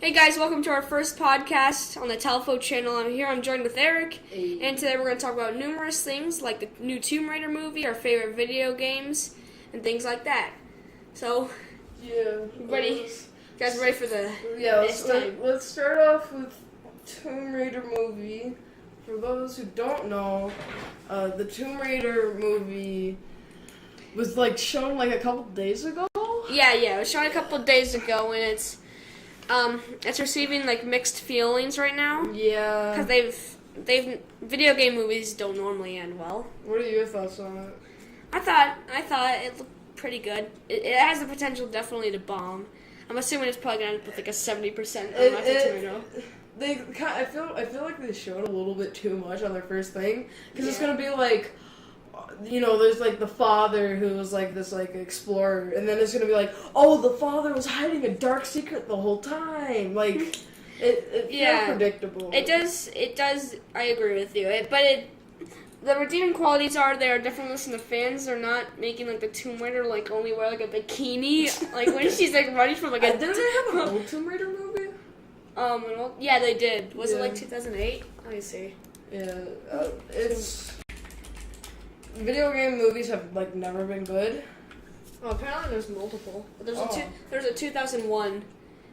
Hey guys, welcome to our first podcast on the Telefo channel. I'm joined with Eric, and today we're going to talk about numerous things like the new Tomb Raider movie, our favorite video games, and things like that. So, you guys ready for the let's start off with Tomb Raider movie. For those who don't know, the Tomb Raider movie was shown a couple days ago. Yeah, it was shown a couple days ago, and it's receiving mixed feelings right now. Yeah, because video game movies don't normally end well. What are your thoughts on it? I thought it looked pretty good. It has the potential definitely to bomb. I'm assuming it's probably gonna end up with a 70% on Rotten Tomato. I feel like they showed a little bit too much on their first thing because it's gonna be there's the father who was this explorer, and then it's gonna be the father was hiding a dark secret the whole time. It feels predictable. It does. I agree with you. The redeeming qualities are they are definitely listening to fans. They're not making the Tomb Raider only wear a bikini when she's running from Didn't they have an old Tomb Raider movie? Yeah, they did. Was it 2008? Let me see. Yeah, it's. Video game movies have never been good. Oh, apparently there's multiple. There's a 2001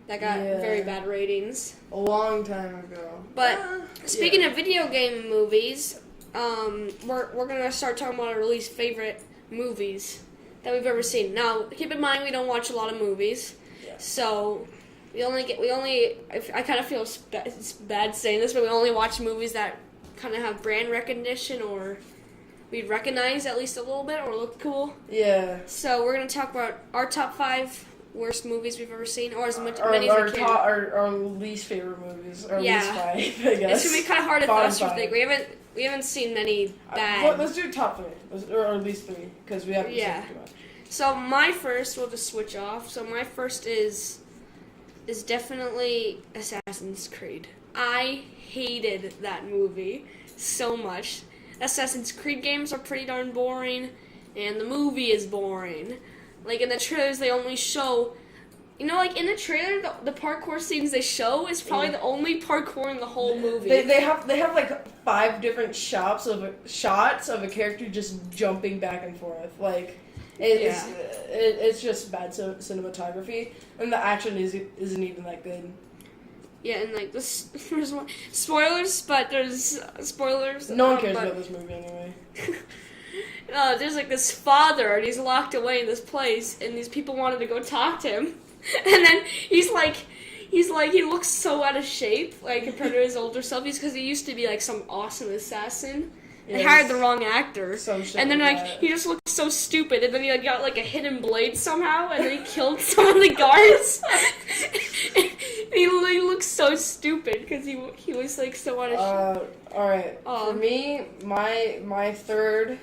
that got very bad ratings. A long time ago. But speaking of video game movies, we're gonna start talking about our least favorite movies that we've ever seen. Now, keep in mind we don't watch a lot of movies, so I kind of feel it's bad saying this, but we only watch movies that kind of have brand recognition or we recognize at least a little bit or look cool. Yeah. So we're going to talk about our top 5 worst movies we've ever seen, or as many as we can. Our least favorite movies, or least 5, I guess. It's going to be kind of hard to us to think. We haven't seen many bad. Let's do top 3, or at least 3, because we haven't seen too much. So my first, we'll just switch off. So my first is definitely Assassin's Creed. I hated that movie so much. Assassin's Creed games are pretty darn boring, and the movie is boring. In the trailers, they only show... in the trailer, the parkour scenes they show is probably the only parkour in the whole movie. They have 5 different shots of a character just jumping back and forth. It's just bad cinematography, and the action isn't even that good. Yeah, and there's spoilers, but there's spoilers. No one cares about this movie anyway. There's this father, and he's locked away in this place, and these people wanted to go talk to him, and then he looks so out of shape, compared to his older self. Because he used to be some awesome assassin. They hired the wrong actor, and then he just looked so stupid, and then he got a hidden blade somehow, and then he killed some of the guards. He looked so stupid because he was so out of shape. All right, for me, my third,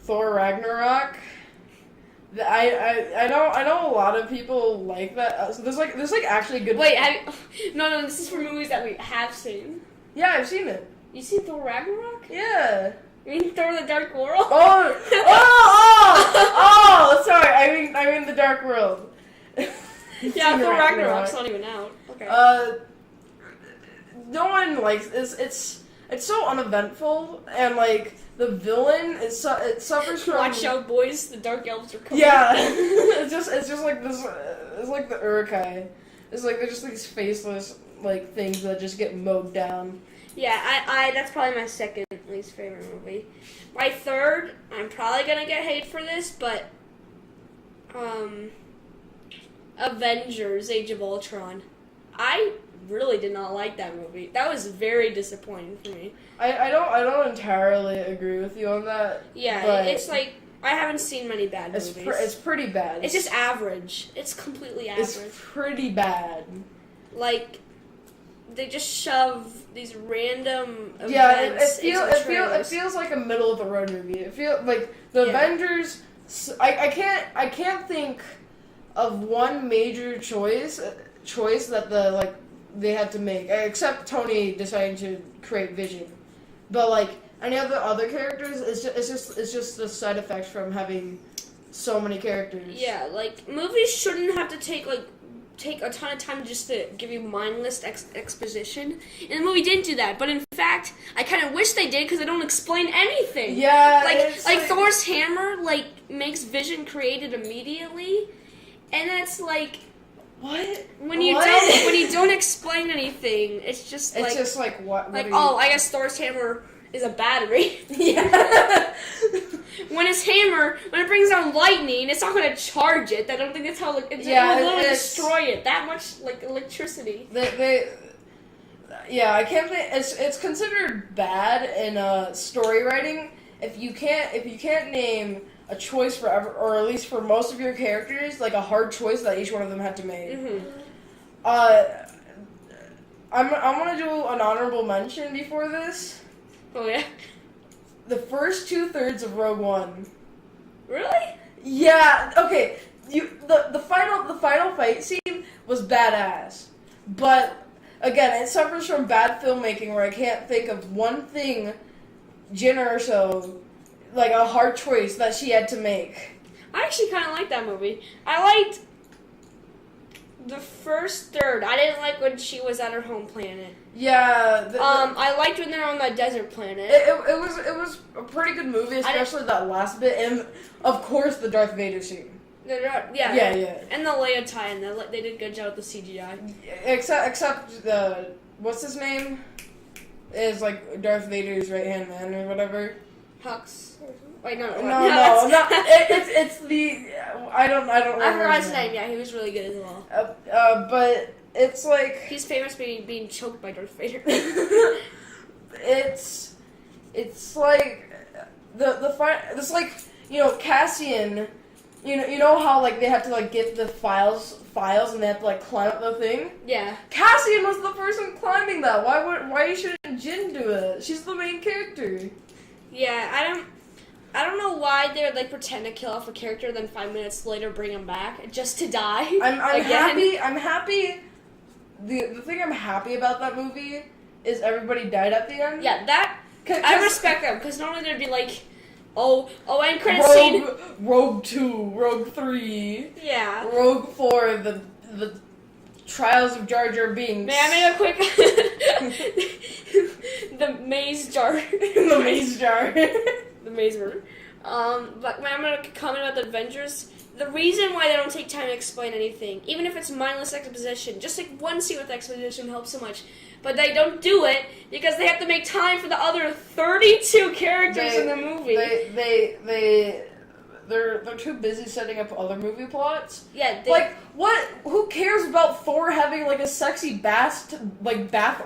Thor Ragnarok. I know a lot of people like that. So there's actually good. Wait, no, this is for movies that we have seen. Yeah, I've seen it. You seen Thor Ragnarok? Yeah. You mean Thor: The Dark World? Sorry. I mean The Dark World. Yeah, Thor Ragnarok's not even out. Okay. No one likes it's so uneventful, and the villain it suffers from. Watch out, boys! The Dark Elves are coming. Yeah, it's just like this. It's like the Uruk-hai. It's they're just these faceless things that just get mowed down. Yeah, I that's probably my second least favorite movie. My third, I'm probably gonna get hate for this, but Avengers: Age of Ultron. I really did not like that movie. That was very disappointing for me. I don't entirely agree with you on that. Yeah, it's I haven't seen many bad movies. It's pretty bad. It's just average. It's completely average. It's pretty bad. They just shove these random events. Yeah, it feels like a middle of the road movie. It feels the Avengers. I can't think of one major choice that they had to make, except Tony deciding to create Vision. But any of the other characters, it's just a side effect from having so many characters. Yeah, movies shouldn't have to take take a ton of time just to give you mindless exposition. And the movie didn't do that, but in fact, I kind of wish they did because they don't explain anything. Yeah, like Thor's hammer makes Vision created immediately, and that's like what when you don't explain anything, it's just like what I guess Thor's hammer is a battery. Yeah. When it brings down lightning, it's not going to charge it. I don't think that's how. It will literally destroy it. That much electricity. I can't think. It's considered bad in story writing if you can't name a choice for or at least for most of your characters, like a hard choice that each one of them had to make. Mm-hmm. I'm gonna do an honorable mention before this. Oh yeah. The first 2/3 of Rogue One. Really? Yeah. Okay. The final fight scene was badass, but again, it suffers from bad filmmaking where I can't think of one thing, Jyn Erso, like a hard choice that she had to make. I actually kind of liked that movie. I liked the first third. I didn't like when she was at her home planet. Yeah. I liked when they're on the desert planet. It was a pretty good movie, especially that last bit, and of course the Darth Vader scene. Yeah. And the Leia tie-in, they did a good job with the CGI. Except the what's his name is like Darth Vader's right-hand man or whatever. Hux. Wait, no, not. It's the I don't remember. I forgot his name. Yeah, he was really good as well. But it's like he's famous for being choked by Darth Vader. it's like the fight. It's like Cassian. You know how like they have to like get the files and they have to like climb up the thing. Yeah. Cassian was the person climbing that. Why shouldn't Jyn do it? She's the main character. Yeah, I don't know why they would like pretend to kill off a character, then 5 minutes later bring him back just to die. I'm happy. I'm happy. The thing I'm happy about that movie is everybody died at the end. Yeah, that I respect them because normally there'd be like, end credit scene. Rogue 2, Rogue 3. Yeah. Rogue 4. The Trials of Jar Jar Binks. May I make a quick the maze jar. The maze jar. The maze murder. But I'm gonna comment about the Avengers. The reason why they don't take time to explain anything, even if it's mindless exposition, just like one scene with exposition helps so much. But they don't do it because they have to make time for the other 32 characters in the movie. They're too busy setting up other movie plots. Yeah. What? Who cares about Thor having like a sexy bath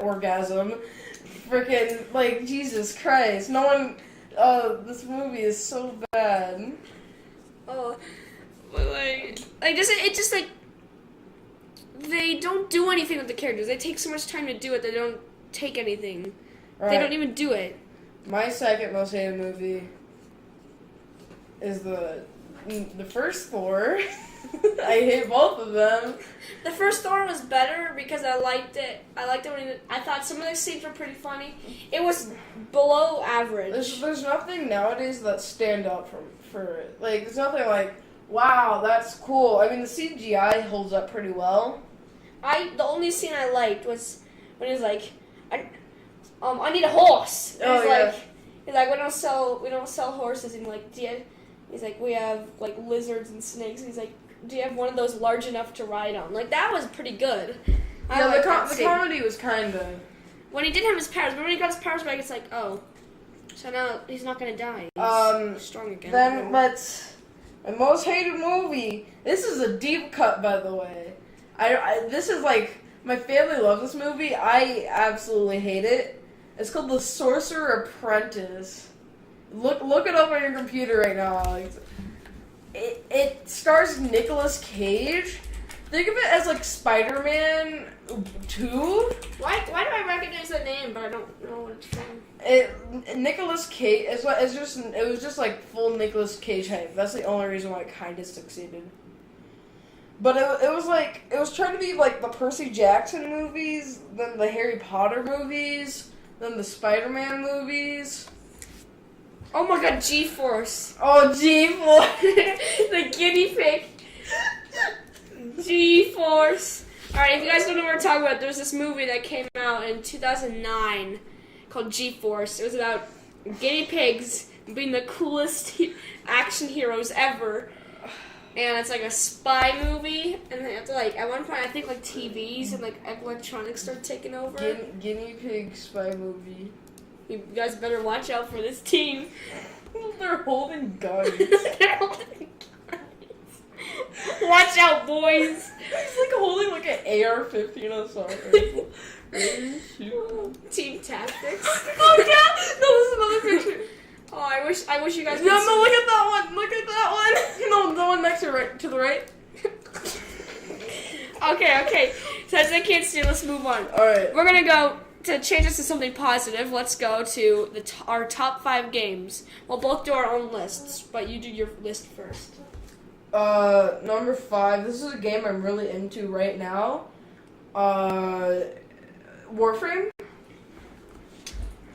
orgasm? Freaking like Jesus Christ! No one. This movie is so bad. Oh, it just like they don't do anything with the characters. They take so much time to do it. They don't take anything. Right. They don't even do it. My second most hated movie is the first Thor. I hate both of them. The first Thor was better because I liked it. I when I thought some of the scenes were pretty funny. It was below average. There's nothing nowadays that stand out for it. Like there's nothing like, wow, that's cool. I mean the CGI holds up pretty well. The only scene I liked was when he was like, I need a horse. And he's like, we don't sell horses. And like, he's like, we have like lizards and snakes. And he's like, do you have one of those large enough to ride on? Like that was pretty good. The comedy was kind of. When he didn't have his powers, but when he got his powers back, it's like, oh, so now he's not gonna die. He's strong again. Then let's. My most hated movie. This is a deep cut, by the way. This is like my family loves this movie. I absolutely hate it. It's called The Sorcerer Apprentice. Look it up on your computer right now, Alex. It stars Nicolas Cage. Think of it as like Spider-Man 2. Why do I recognize that name, but I don't know what it's from? Nicolas Cage. It was just like full Nicolas Cage hype. That's the only reason why it kind of succeeded. But it was trying to be like the Percy Jackson movies, then the Harry Potter movies, then the Spider-Man movies. Oh my god, G-Force. Oh, G-Force. The guinea pig. G-Force. Alright, if you guys don't know what we're talking about, there's this movie that came out in 2009 called G-Force. It was about guinea pigs being the coolest action heroes ever. And it's like a spy movie, and they have to at one point I think TVs and electronics start taking over. Guinea pig spy movie. You guys better watch out for this team. They're holding guns. They're holding guns. Watch out, boys. It's holding an AR-15 assault rifle. Team tactics. Oh yeah! No, this is another picture. Oh, I wish you guys. No, look at that one. Look at that one. No, the one next to the right. Okay. Since I can't see, let's move on. All right. We're gonna go to change this to something positive. Let's go to our top 5 games. We'll both do our own lists, but you do your list first. Number 5. This is a game I'm really into right now. Warframe.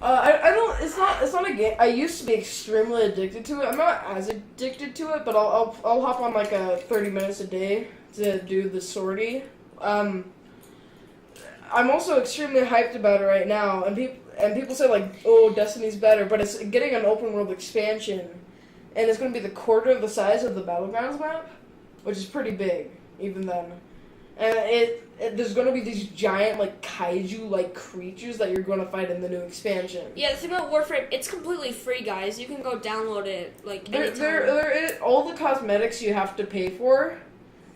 I don't. It's not a game. I used to be extremely addicted to it. I'm not as addicted to it, but I'll hop on 30 minutes a day to do the sortie. I'm also extremely hyped about it right now, and people say oh, Destiny's better, but it's getting an open world expansion, and it's going to be the quarter of the size of the Battlegrounds map, which is pretty big even then. And there's going to be these giant, kaiju-like creatures that you're going to fight in the new expansion. Yeah, the thing about Warframe, it's completely free, guys. You can go download it, anytime. There is all the cosmetics you have to pay for,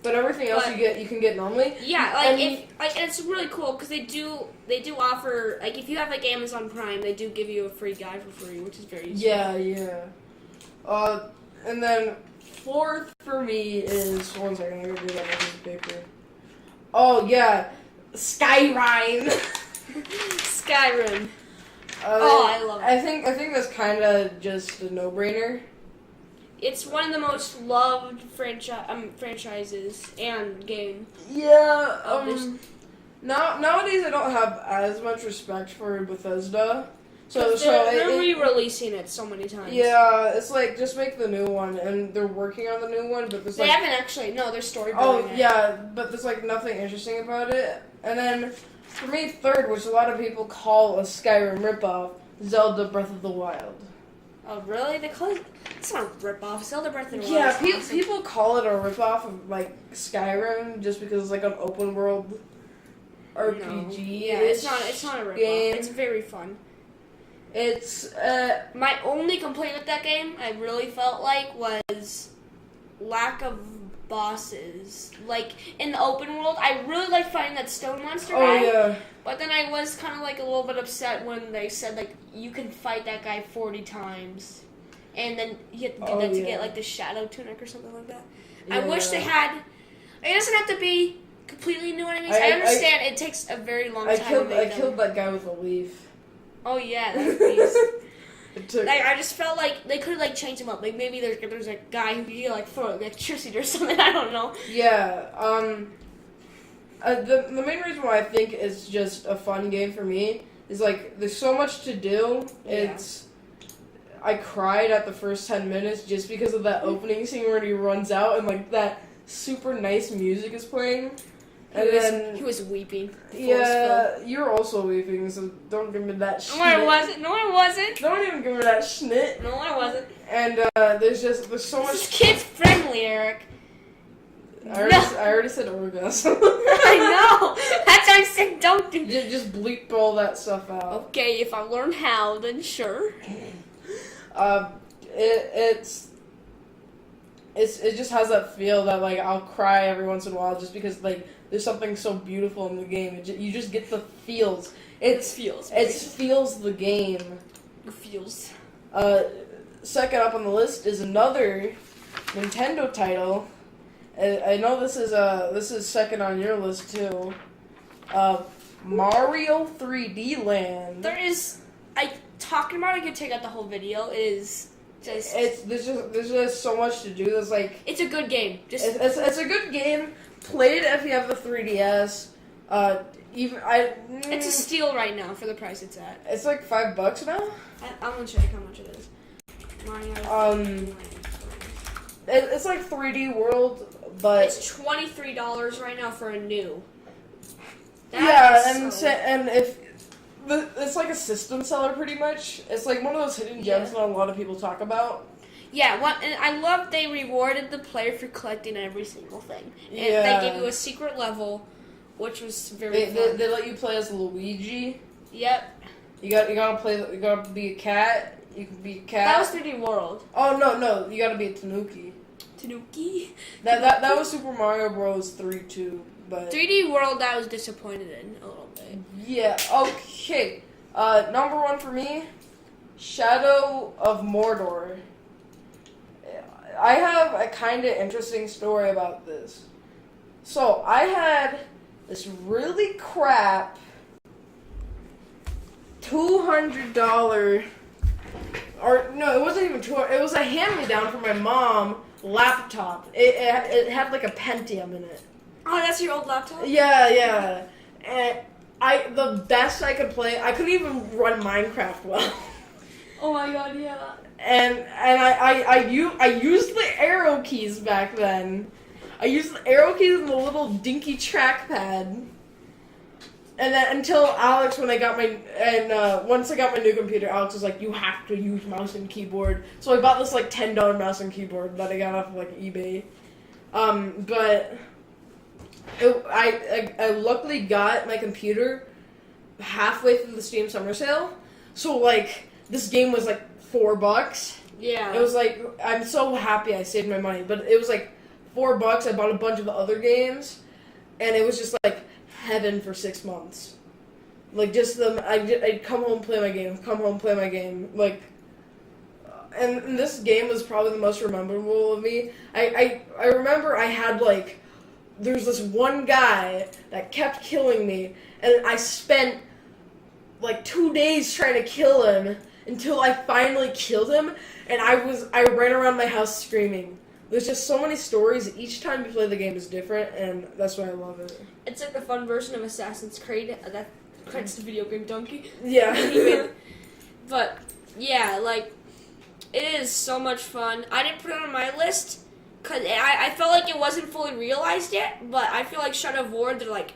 but everything else you can get normally. Yeah, and it's really cool, because they do offer, if you have, Amazon Prime, they do give you a free guide for free, which is very useful. Yeah. And then 4th for me is, one second, I'm going to do that on a piece of paper. Oh, yeah. Skyrim. Skyrim. I love it. I think that's kind of just a no-brainer. It's one of the most loved franchises and game. Yeah. Nowadays I don't have as much respect for Bethesda. They're re-releasing it so many times. Yeah, it's just make the new one, and they're working on the new one, but they haven't actually. No, they're storyboarding. Oh yeah, but there's nothing interesting about it. And then for me, 3rd, which a lot of people call a Skyrim ripoff, Zelda Breath of the Wild. Oh really? They call it. It's not a ripoff. Zelda Breath of the Wild. Yeah, people call it a ripoff of Skyrim just because it's an open world RPG. No. Yeah, it's not a ripoff. Game. It's very fun. It's my only complaint with that game, I really felt was lack of bosses. In the open world, I really liked fighting that stone monster guy. Oh yeah. But then I was kind of a little bit upset when they said you can fight that guy 40 times, and then you have to do that to get the shadow tunic or something like that. Yeah. I wish they had. It doesn't have to be completely new enemies. I understand it takes a very long time. I killed that guy with a leaf. Oh yeah, that's beast. I just felt they could have changed him up. Maybe there's a guy who could throw electricity or something. I don't know. Yeah. The main reason why I think it's just a fun game for me is there's so much to do. Yeah. I cried at the first 10 minutes just because of that opening scene where he runs out and that super nice music is playing. He was weeping. Yeah, you're also weeping, so don't give me that shit. No, I wasn't. Don't even give me that schnit. No, I wasn't. And there's so much. This is kids friendly, Eric. I already said orgasm. I know. That's why I said don't do. Just bleep all that stuff out. Okay, if I learn how, then sure. It just has that feel that I'll cry every once in a while just because there's something so beautiful in the game. You just get the feels. It feels the game. It feels. Second up on the list is another Nintendo title. I know this is second on your list too. Mario 3D Land. Talking about it, I could take out the whole video. There's just so much to do. It's a good game. It's a good game. Play it if you have the 3DS. It's a steal right now for the price it's at. It's $5 now. I'm gonna check how much it is. Mario. It's 3D World, but it's $23 right now for a new. And if it's like a system seller pretty much. It's like one of those hidden gems that a lot of people talk about. Yeah, and I love they rewarded the player for collecting every single thing. And they gave you a secret level, which was very fun. They let you play as Luigi. Yep. You gotta be a cat. You can be a cat. That was 3D World. Oh no, you gotta be a Tanuki. Tanuki? That was Super Mario Bros. 3 too, but 3D World I was disappointed in a little bit. Yeah, okay. Number 1 for me, Shadow of Mordor. I have a kind of interesting story about this. So, I had this really crap $200, or no, it wasn't even $200, it was a hand-me-down from my mom laptop. It had like a Pentium in it. Oh, that's your old laptop? Yeah. And the best I could play, I couldn't even run Minecraft well. Oh my god, yeah. And I used the arrow keys back then. I used the arrow keys and the little dinky trackpad. And then until Alex, once I got my new computer, Alex was like, you have to use mouse and keyboard. So I bought this like $10 mouse and keyboard that I got off of like eBay. But I luckily got my computer halfway through the Steam Summer Sale. So like this game was like $4. Yeah. It was like, I'm so happy I saved my money, but it was like $4. I bought a bunch of other games, and it was just like heaven for 6 months. Like just I'd come home, play my game, like, and this game was probably the most memorable of me. I remember I had like, there's this one guy that kept killing me, and I spent like 2 days trying to kill him until I finally killed him, and I ran around my house screaming. There's just so many stories. Each time you play the game is different, and that's why I love it. It's like the fun version of Assassin's Creed that credits the video game donkey. Yeah. But yeah, like, it is so much fun. I didn't put it on my list because I felt like it wasn't fully realized yet, but I feel like Shadow of War, they're like,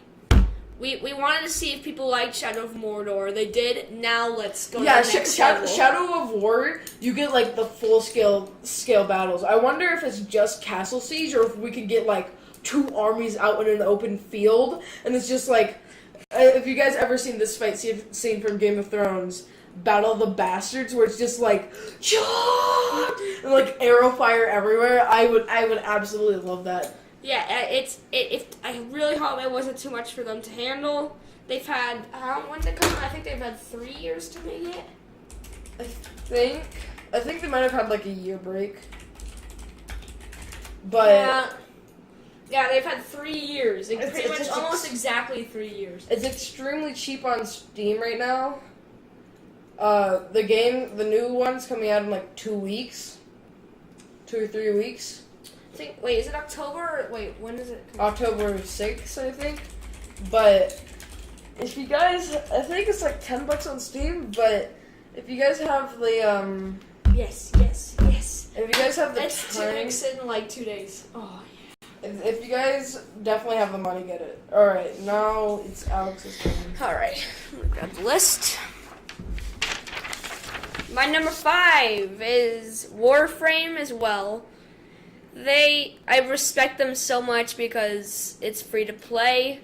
we wanted to see if people liked Shadow of Mordor. They did. Now let's go to the next level. Shadow of War, you get like the full scale battles. I wonder if it's just Castle Siege or if we could get like 2 armies out in an open field, and it's just like, if you guys ever seen this fight scene from Game of Thrones, Battle of the Bastards, where it's just like, and like arrow fire everywhere, I would absolutely love that. Yeah, I really hope it wasn't too much for them to handle. They've had, when did it come out? I think they've had 3 years to make it. I think they might have had like a year break. But yeah, they've had 3 years. Pretty much almost exactly 3 years. It's extremely cheap on Steam right now. The new one's coming out in like 2 weeks. 2 or 3 weeks. Wait, is it October? Wait, when is it? October 6th, I think. But if you guys, I think it's like $10 on Steam. But if you guys have the yes. If you guys have the it's time, in like 2 days. Oh yeah. If you guys definitely have the money, get it. All right, now it's Alex's turn. All right, I'm gonna grab the list. My number 5 is Warframe as well. I respect them so much because it's free to play.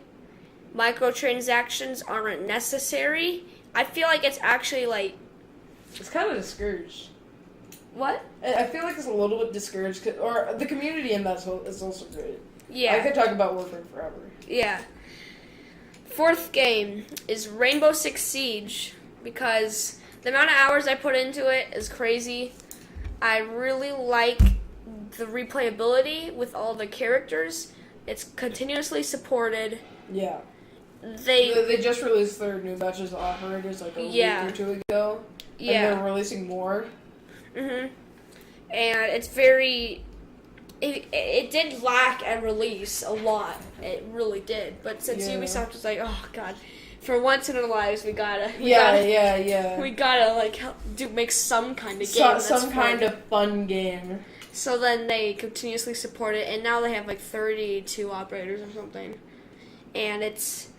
Microtransactions aren't necessary. I feel like it's actually like... It's kind of discouraged. What? I feel like it's a little bit discouraged, or the community in that is also great. Yeah. I could talk about Warframe forever. Yeah. 4th game is Rainbow Six Siege because the amount of hours I put into it is crazy. I really like the replayability with all the characters. It's continuously supported. Yeah. They just released their new batches of operators like a week or 2 ago. Yeah. And they're releasing more. And it's very... It did lack at release a lot. It really did. But since Ubisoft was like, oh god, for once in our lives we gotta make some kind of game. Some kind of fun game. So then they continuously support it, and now they have like 32 operators or something. And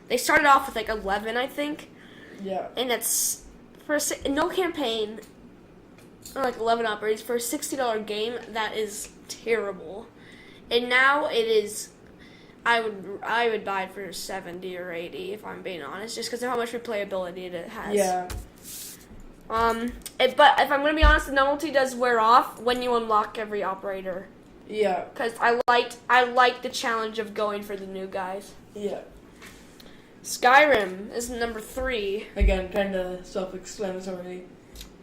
they started off with like 11, I think. Yeah. And it's for no campaign, or like 11 operators for a $60 game. That is terrible. And now it is. I would buy it for 70 or 80 if I'm being honest, just because of how much replayability it has. Yeah. But if I'm gonna be honest, the novelty does wear off when you unlock every operator. Yeah. Because I liked the challenge of going for the new guys. Yeah. Skyrim is number 3. Again, kind of self-explanatory.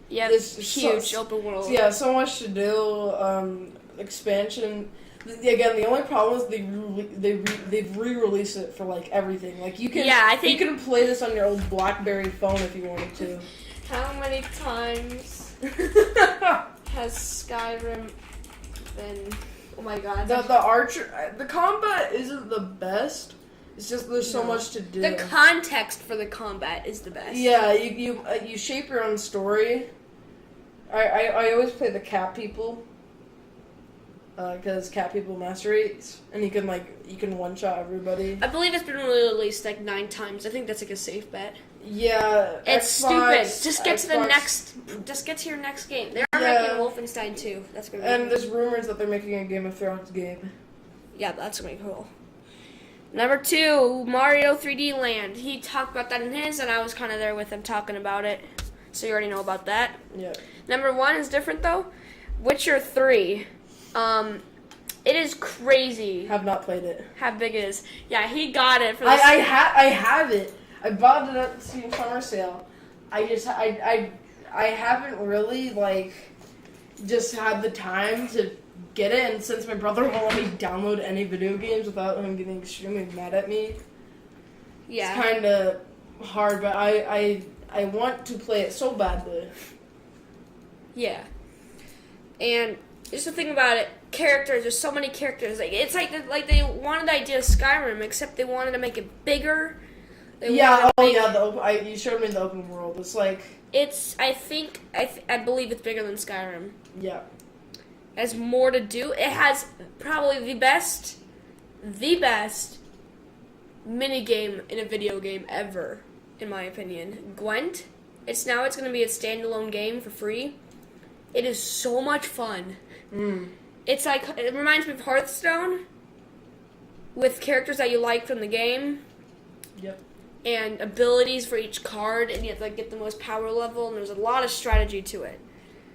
Yeah, it's huge open world. Yeah, so much to do. Expansion. Again, the only problem is they've re-released it for like everything. Like you can you can play this on your old BlackBerry phone if you wanted to. How many times has Skyrim been? Oh my god! The combat isn't the best. It's just there's so much to do. The context for the combat is the best. Yeah, you shape your own story. I always play the cat people. Because cat people master race, and you can one shot everybody. I believe it's been released like 9 times. I think that's like a safe bet. Yeah, it's stupid. Just get to the next. Just get to your next game. They are making Wolfenstein 2. That's gonna be. And there's rumors that they're making a Game of Thrones game. Yeah, that's gonna be cool. Number 2, Mario 3D Land. He talked about that in his, and I was kind of there with him talking about it. So you already know about that. Yeah. Number 1 is different though. Witcher 3. It is crazy. Have not played it. How big it is. Yeah, he got it for the I have it. I bought it at the Steam summer sale. I haven't really just had the time to get it, and since my brother won't let me download any video games without him getting extremely mad at me. Yeah. It's kinda hard, but I want to play it so badly. Yeah. And just the thing about it, characters. There's so many characters. It's like they wanted the idea of Skyrim, except they wanted to make it bigger. You showed me the open world. It's like I believe it's bigger than Skyrim. Yeah. It has more to do. It has probably the best minigame in a video game ever, in my opinion. Gwent. It's going to be a standalone game for free. It is so much fun. It reminds me of Hearthstone with characters that you like from the game. Yep. And abilities for each card, and you have to get the most power level, and there's a lot of strategy to it.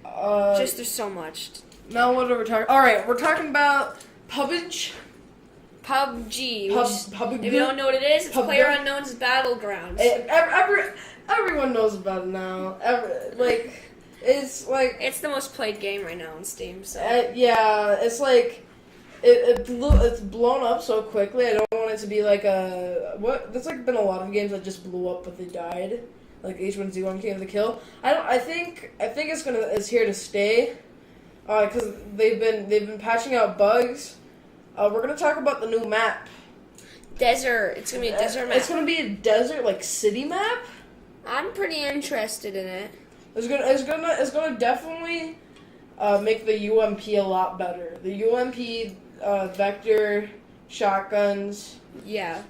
There's so much. Now what are we talking? All right, we're talking about PUBG. PUBG. PUBG. If you don't know what it is, it's PlayerUnknown's Battlegrounds. Everyone knows about it now. It's the most played game right now on Steam. So it's like it's blown up so quickly. I don't want it to be like there's been a lot of games that just blew up but they died, like H1Z1 King of the Kill. I think it's here to stay, because they've been patching out bugs. We're gonna talk about the new map. Desert. It's gonna be a desert map. It's gonna be a desert city map. I'm pretty interested in it. It's gonna definitely make the UMP a lot better. The UMP, vector, shotguns. Yeah.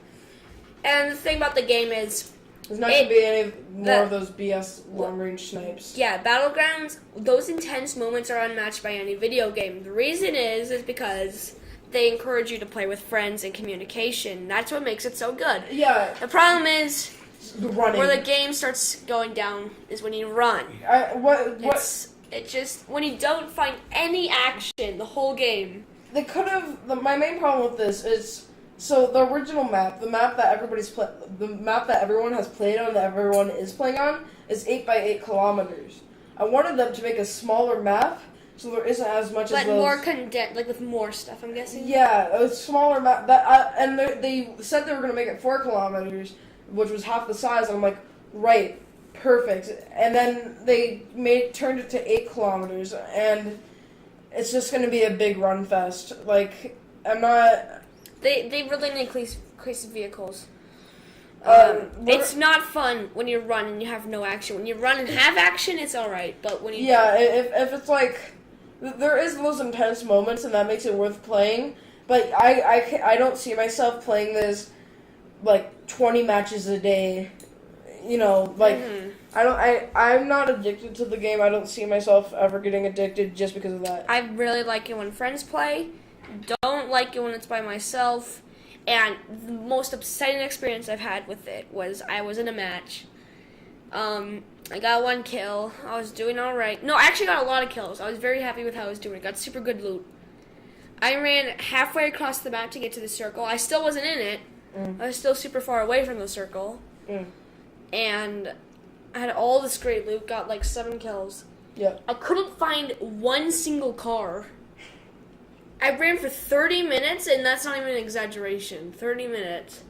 And the thing about the game is there's not gonna be any more of those BS long range snipes. Yeah, Battlegrounds, those intense moments are unmatched by any video game. The reason is because they encourage you to play with friends and communication. That's what makes it so good. Yeah. The problem is the running. Where the game starts going down is when you run. It just when you don't find any action the whole game. They could have. My main problem with this is the original map, the map that everyone has played on, that everyone is playing on, is 8 by 8 kilometers. I wanted them to make a smaller map so there isn't as much as those. More condensed, with more stuff. I'm guessing. Yeah, a smaller map. And they said they were going to make it 4 kilometers. Which was half the size, and I'm like, right, perfect. And then they turned it to 8 kilometers, and it's just going to be a big run fest. I'm not. They really need increase vehicles. It's not fun when you run and you have no action. When you run and have action, it's all right. But when you if it's there is those intense moments, and that makes it worth playing. But I don't see myself playing this like 20 matches a day. You know, like I'm not addicted to the game. I don't see myself ever getting addicted just because of that. I really like it when friends play. Don't like it when it's by myself. And the most upsetting experience I've had with it was I was in a match. I got 1 kill. I was doing all right. No, I actually got a lot of kills. I was very happy with how I was doing. Got super good loot. I ran halfway across the map to get to the circle. I still wasn't in it. I was still super far away from the circle. And I had all this great loot. Got like 7 kills. Yeah. I couldn't find one single car. I ran for 30 minutes, and that's not even an exaggeration. 30 minutes.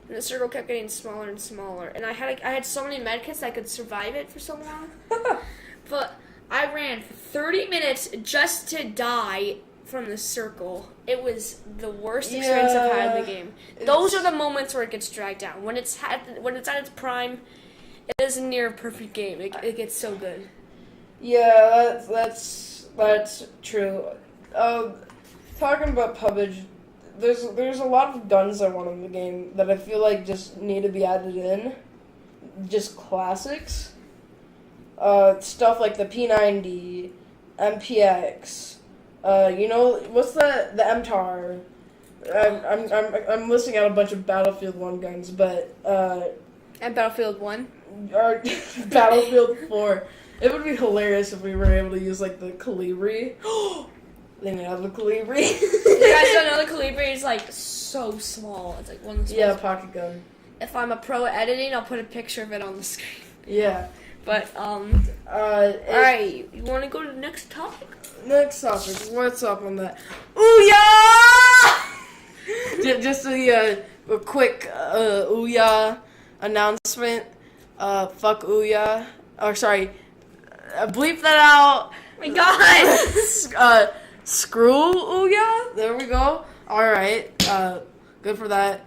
And the circle kept getting smaller and smaller. And I had so many medkits I could survive it for so long. But I ran for 30 minutes just to die from the circle. It was the worst experience I've had in the game. Those are the moments where it gets dragged down. When it's at its prime, it is a near perfect game. It gets so good. Yeah, that's true. Talking about PUBG, there's a lot of guns I want in the game that I feel like just need to be added in. Just classics. Stuff like the P90, MPX. What's the MTAR? I'm listing out a bunch of Battlefield 1 guns, but And Battlefield 1? Or Battlefield 4. It would be hilarious if we were able to use like the Calibri. They may have the Calibri. You guys don't know the Calibri is like so small. It's like one of the smallest. Yeah, pocket gun. If I'm a pro at editing, I'll put a picture of it on the screen. Yeah. But alright, you want to go to the next topic? Next topic. What's up on that? Ouya! Just a quick Ouya announcement. Fuck Ouya. Or sorry, bleep that out. Oh my God. Screw Ouya. There we go. All right. Good for that.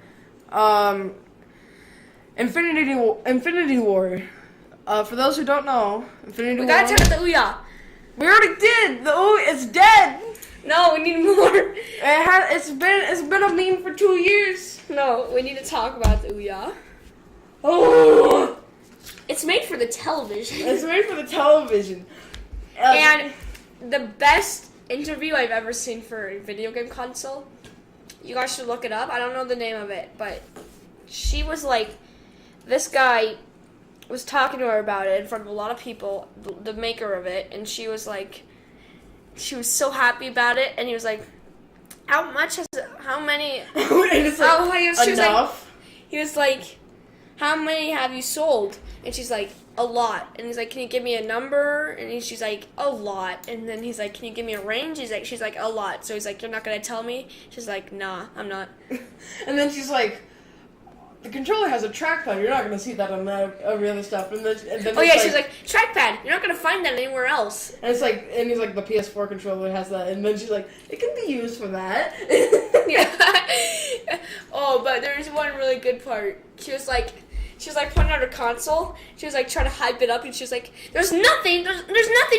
Infinity War. For those who don't know, Infinity War. We gotta talk about the Ouya. We already did. The Ouya, it's dead. No, we need more. It's been a meme for 2 years. No, we need to talk about the Ouya. Oh. It's made for the television. It's made for the television. And the best interview I've ever seen for a video game console, you guys should look it up. I don't know the name of it, but she was like, this guy was talking to her about it in front of a lot of people, the maker of it, and she was like, she was so happy about it, and he was like, how many, enough? He was like, how many have you sold? And she's like, a lot. And he's like, can you give me a number? And she's like, a lot. And then he's like, can you give me a range? She's like, a lot. So he's like, you're not going to tell me? She's like, nah, I'm not. And then she's like, the controller has a trackpad. You're not going to see that on every other stuff. And then she's like, trackpad. You're not going to find that anywhere else. And it's like, and he's like, the PS4 controller has that. And then she's like, it can be used for that. Yeah. Oh, but there's one really good part. She was like pointing out her console. She was like trying to hype it up, and she was like, there's nothing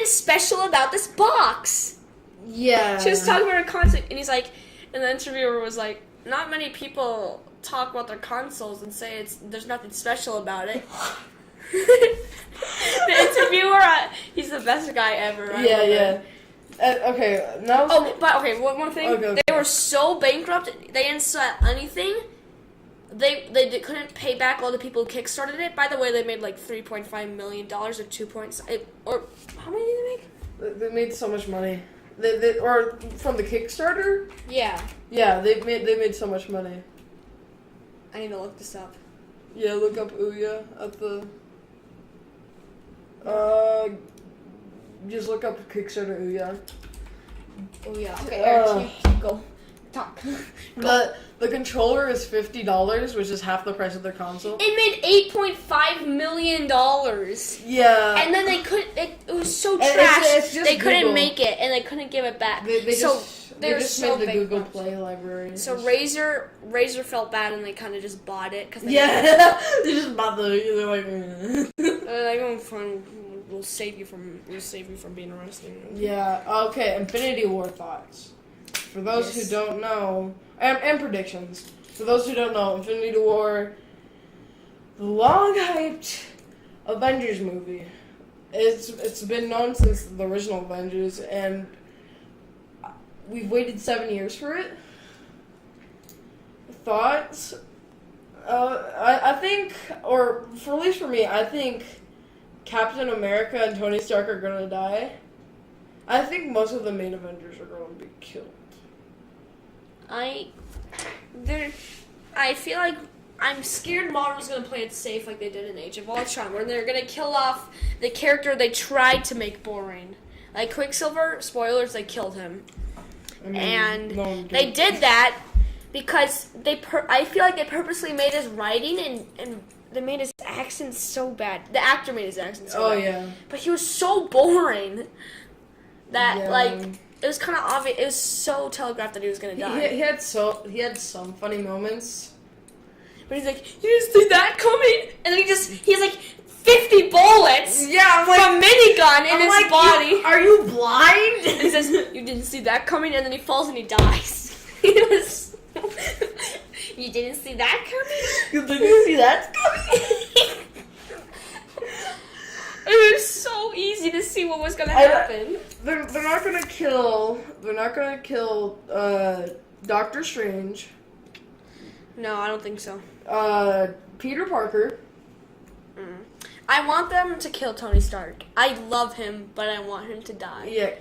special about this box. Yeah. She was talking about her console, and he's like, and the interviewer was like, not many people talk about their consoles and say there's nothing special about it. The interviewer, he's the best guy ever. Yeah. Okay, now. Oh, but okay, one more thing. Okay. They were so bankrupt, they didn't sell anything. They couldn't pay back all the people who kickstarted it. By the way, they made like $3.5 million or 2 points. Or how many did they make? They made so much money. They or from the Kickstarter. Yeah. Yeah, they made so much money. I need to look this up. Yeah, look up Ouya at the. Just look up Kickstarter Ouya. Ouya. Okay, Eric, you go. Talk. The controller is $50, which is half the price of their console. It made $8.5 million. Yeah. And then it was so trash. It's just they couldn't Google. make it, and they couldn't give it back. They They just so made the big Google box. Play library. So Razer felt bad and they kind of just bought it. Cause they just bought they're like... they're like, oh, fine, we'll save you from being arrested. Yeah, okay, Infinity War thoughts. For those who don't know, and predictions. For those who don't know, Infinity War, the long-hyped Avengers movie. It's been known since the original Avengers, and we've waited 7 years for it. Thoughts? I think, or for, at least for me, I think Captain America and Tony Stark are gonna die. I think most of the main Avengers are gonna be killed. I feel like I'm scared Marvel's gonna play it safe like they did in Age of Ultron, where they're gonna kill off the character they tried to make boring. Like Quicksilver, spoilers, they killed him. And they did that because I feel like they purposely made his writing and they made his accent so bad. The actor made his accent so bad. Oh, yeah. But he was so boring that, like, it was kind of obvious. It was so telegraphed that he was going to die. He had some funny moments. But he's like, you didn't see that coming? And then he has like 50 bullets from a minigun in his body. Are you blind? And he says, you didn't see that coming? And then he falls and he dies. You didn't see that coming? You didn't see that coming? It was so easy to see what was gonna happen. They're not gonna kill. They're not gonna kill Doctor Strange. No, I don't think so. Peter Parker. I want them to kill Tony Stark. I love him, but I want him to die. Yeah,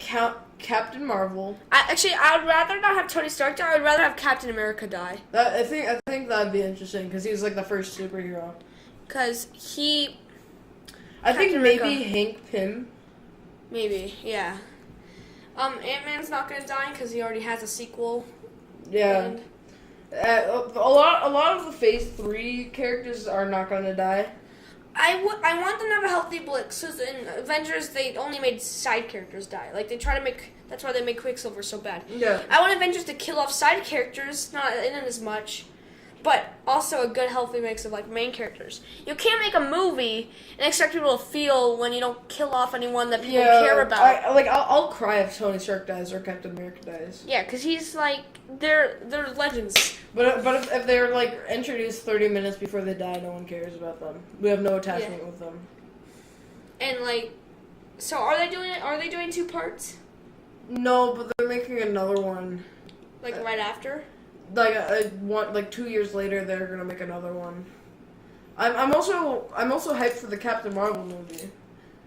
Captain Marvel. I would rather not have Tony Stark die. I would rather have Captain America die. I think that'd be interesting because he's like the first superhero. Because he. I think maybe Hank Pym. Maybe, yeah. Ant-Man's not gonna die because he already has a sequel. Yeah. A lot of the Phase 3 characters are not gonna die. I want them to have a healthy blitz, because in Avengers, they only made side characters die. Like, they try to make... That's why they make Quicksilver so bad. Yeah. I want Avengers to kill off side characters, not in it as much, but also a good, healthy mix of, like, main characters. You can't make a movie and expect people to feel when you don't kill off anyone that people care about. I'll cry if Tony Stark dies or Captain America dies. Yeah, because he's, like... They're legends. But if they're like introduced 30 minutes before they die, no one cares about them. We have no attachment with them. And like, so are they doing 2 parts? No, but they're making another one. Like right after? Like 2 years later, they're gonna make another one. I'm also hyped for the Captain Marvel movie.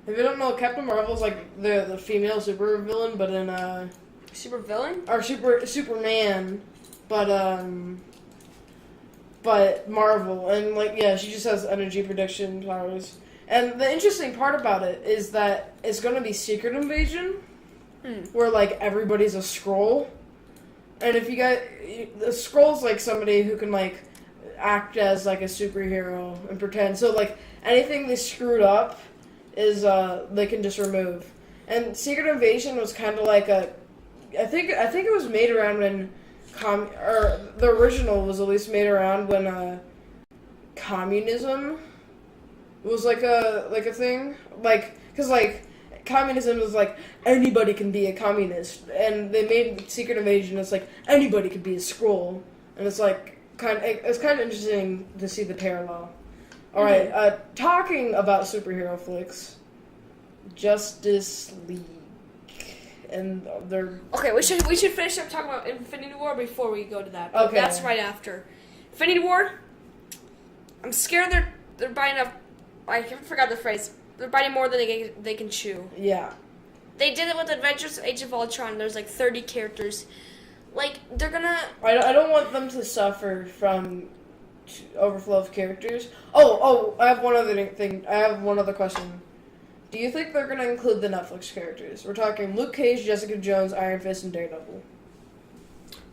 If you don't know, Captain Marvel's like the female super villain, but in Super villain? Or Superman, but Marvel, and like she just has energy prediction powers. And the interesting part about it is that it's gonna be Secret Invasion, where like everybody's a Skrull, and if you got the Skrull's like somebody who can like act as like a superhero and pretend. So like anything they screwed up is they can just remove. And Secret Invasion was kind of like I think it was made around when the original was at least made around when communism was like a thing, like because like communism was like anybody can be a communist, and they made Secret Invasion it's like anybody could be a Skrull, and it's like it's kind of interesting to see the parallel. All right, talking about superhero flicks, Justice League. And they're... Okay, we should finish up talking about Infinity War before we go to that. Okay. That's right after. Infinity War, I'm scared they're biting up... I forgot the phrase. They're biting more than they can chew. Yeah. They did it with Adventures Age of Ultron. There's like 30 characters. Like, they're gonna... I don't want them to suffer from overflow of characters. Oh, I have one other thing. I have one other question. Do you think they're going to include the Netflix characters? We're talking Luke Cage, Jessica Jones, Iron Fist, and Daredevil.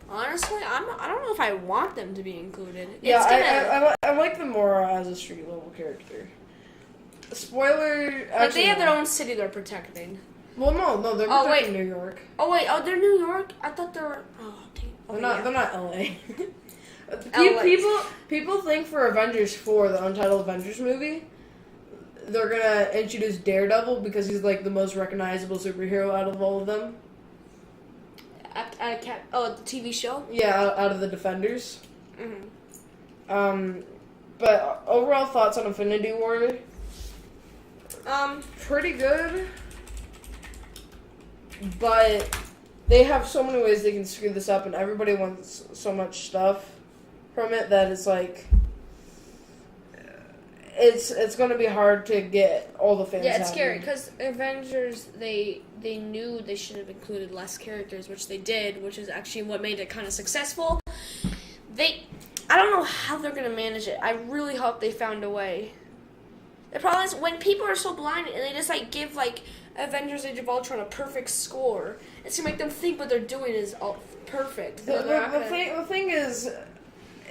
Honestly, I don't know if I want them to be included. Yeah, I like them more as a street level character. Spoiler. Like they have their own city they're protecting. Well, no, they're in New York. Oh wait, they're New York. I thought they were. Oh, dang. They're not LA. People think for Avengers 4, the Untitled Avengers movie, they're gonna introduce Daredevil because he's like the most recognizable superhero out of all of them. The TV show? Yeah, out of the Defenders. Mm-hmm. But overall thoughts on Infinity War? Pretty good. But they have so many ways they can screw this up, and everybody wants so much stuff from it that it's like it's going to be hard to get all the fans. Yeah, it's scary because Avengers they knew they should have included less characters, which they did, which is actually what made it kind of successful. I don't know how they're going to manage it. I really hope they found a way. The problem is when people are so blind and they just like give like Avengers Age of Ultron a perfect score, it's gonna make them think what they're doing is all perfect. The thing is,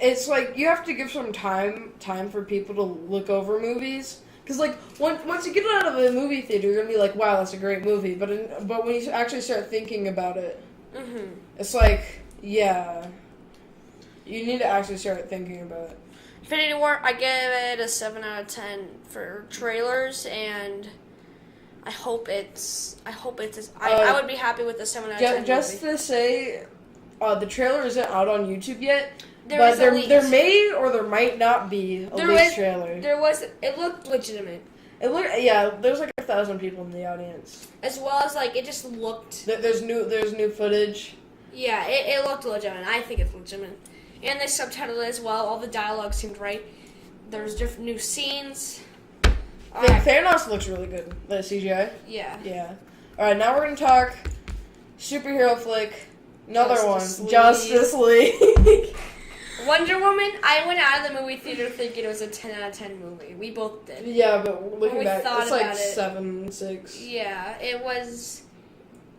it's like you have to give some time for people to look over movies. Because like once you get it out of a movie theater, you're gonna be like, wow, that's a great movie. But when you actually start thinking about it, it's like, yeah, you need to actually start thinking about it. Infinity War, I give it a 7 out of 10 for trailers, and I hope it's. I would be happy with the 7 out of 10. Just movie. To say, the trailer isn't out on YouTube yet. There may or there might not be a leaked trailer. It looked legitimate. There's like 1,000 people in the audience. As well as like it just looked. There's new footage. Yeah, it looked legitimate. I think it's legitimate. And they subtitled it as well. All the dialogue seemed right. There's different new scenes. Thanos looks really good. The CGI. Yeah. Yeah. All right, now we're gonna talk superhero flick. Another Justice one. League. Justice League. Wonder Woman. I went out of the movie theater thinking it was a 10 out of 10 movie. We both did. Yeah, but looking back, it's like it. 7, 6. Yeah, it was.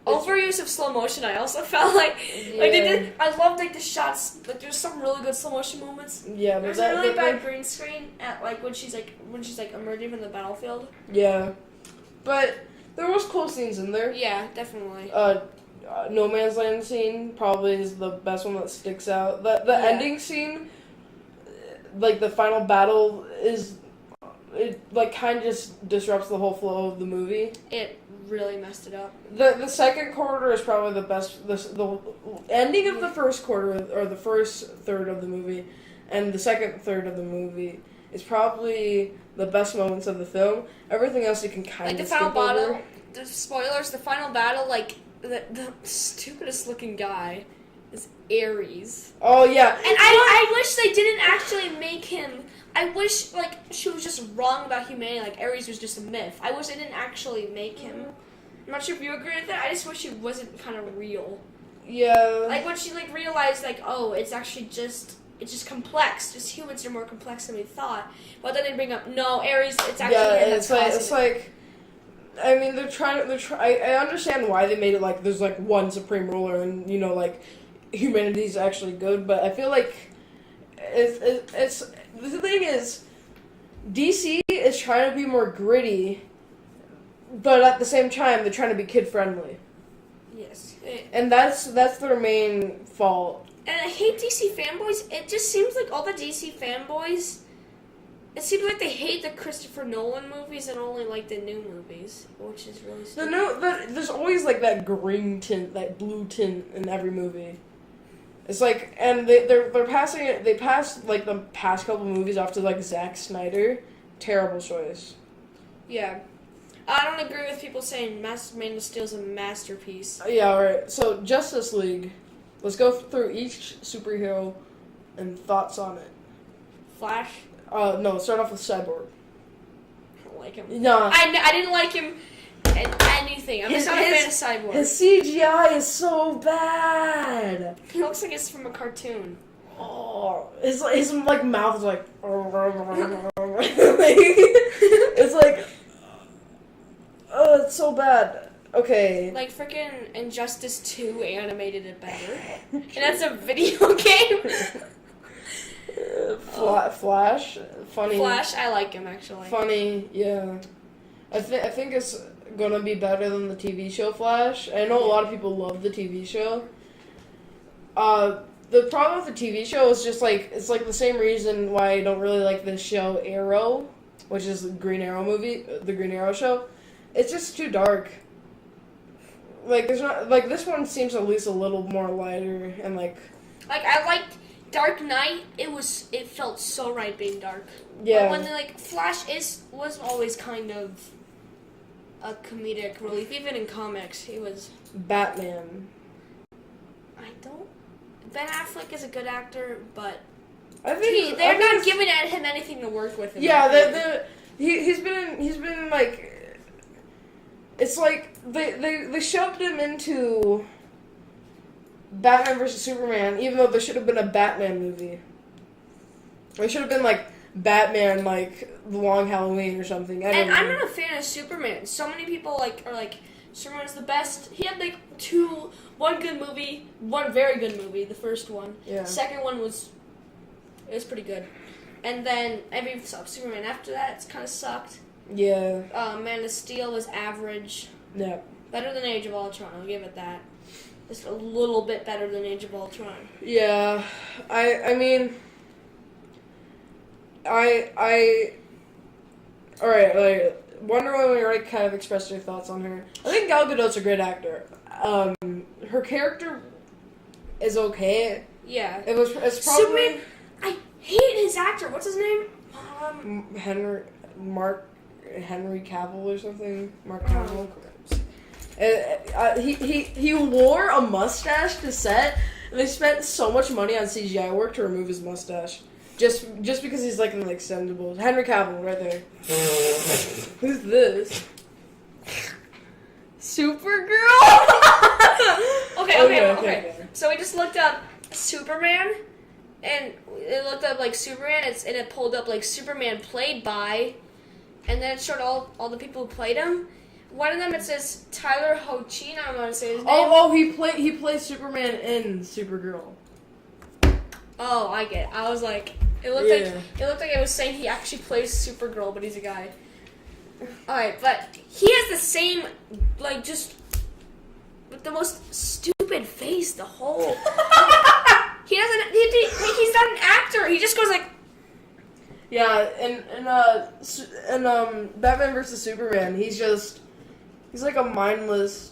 Overuse of slow motion. I also felt like they did. I loved like the shots. Like there's some really good slow motion moments. Yeah, but there's a really bad green screen at like when she's emerging from the battlefield. Yeah, but there was cool scenes in there. Yeah, definitely. No Man's Land scene probably is the best one that sticks out. The ending scene, like the final battle, it like kind of just disrupts the whole flow of the movie. It really messed it up. The second quarter is probably the best. The ending of the first quarter, or the first third of the movie, and the second third of the movie is probably the best moments of the film. Everything else you can kind of skip over. Like the final battle, the spoilers, the final battle, like the stupidest looking guy is Ares. Oh yeah. And I wish they didn't actually make him. I wish, like, she was just wrong about humanity, like, Ares was just a myth. I wish they didn't actually make him. I'm not sure if you agree with that, I just wish he wasn't kind of real. Yeah. Like, when she, like, realized, like, oh, it's actually just, it's just complex. Just humans are more complex than we thought. But then they bring up, no, Ares, it's actually him that's causing it. It's like, I mean, I understand why they made it, like, there's, like, one supreme ruler and, you know, like, humanity's actually good, but I feel like it's the thing is, DC is trying to be more gritty, but at the same time, they're trying to be kid-friendly. Yes. And that's their main fault. And I hate DC fanboys. It just seems like all the DC fanboys, it seems like they hate the Christopher Nolan movies and only like the new movies, which is really stupid. There's always like that green tint, that blue tint in every movie. It's like, and they're passing it. They passed like the past couple movies off to like Zack Snyder. Terrible choice. Yeah, I don't agree with people saying Man of Steel is a masterpiece. Yeah, alright. So Justice League. Let's go through each superhero and thoughts on it. Flash. No. Start off with Cyborg. I don't like him. No. I didn't like him. Anything. I'm just not a fan of Cyborg. His CGI is so bad. He looks like it's from a cartoon. Oh, his like mouth is like. It's like. Oh, it's so bad. Okay. Like freaking Injustice 2 animated it better, and that's a video game. Flash, funny. Flash, I like him actually. Funny, yeah. I think it's gonna be better than the TV show Flash. I know a lot of people love the TV show. The problem with the TV show is just like it's like the same reason why I don't really like the show Arrow, which is the Green Arrow movie, the Green Arrow show. It's just too dark. Like there's not like this one seems at least a little more lighter and like I liked Dark Knight. It felt so right being dark. yeah. But when Flash was always kind of a comedic relief, even in comics, he was. Batman. Ben Affleck is a good actor, but I think they're not giving him anything to work with. Yeah, he's been like. It's like they shoved him into Batman vs Superman, even though there should have been a Batman movie. There should have been like Batman, like The Long Halloween or something. And I'm not a fan of Superman. So many people are like Superman's the best. He had like one good movie, one very good movie. The first one, yeah. Second one was pretty good, and then Superman after that it's kind of sucked. Yeah. Man of Steel was average. Yeah. Better than Age of Ultron, I'll give it that. Just a little bit better than Age of Ultron. Yeah. I mean, alright, like, Wonder Woman, we already kind of expressed your thoughts on her. I think Gal Gadot's a great actor. Her character is okay. Yeah. It's probably... Superman, I hate his actor. What's his name? Henry Cavill or something. Mark Cavill. He wore a mustache to set, and they spent so much money on CGI work to remove his mustache. Just because he's like an extendable. Henry Cavill, right there. Who's this? Supergirl? Okay. So we just looked up Superman, and it looked up like Superman, and it pulled up like Superman played by, and then it showed all the people who played him. One of them it says Tyler Hoechlin. I'm gonna say his name. Oh, he plays Superman in Supergirl. Oh, I get it. I was like, it looked like it was saying he actually plays Supergirl, but he's a guy. Alright, but he has the same, like, just with the most stupid face, the whole. He's not an actor. He just goes like. Yeah, and Batman vs Superman, he's like a mindless.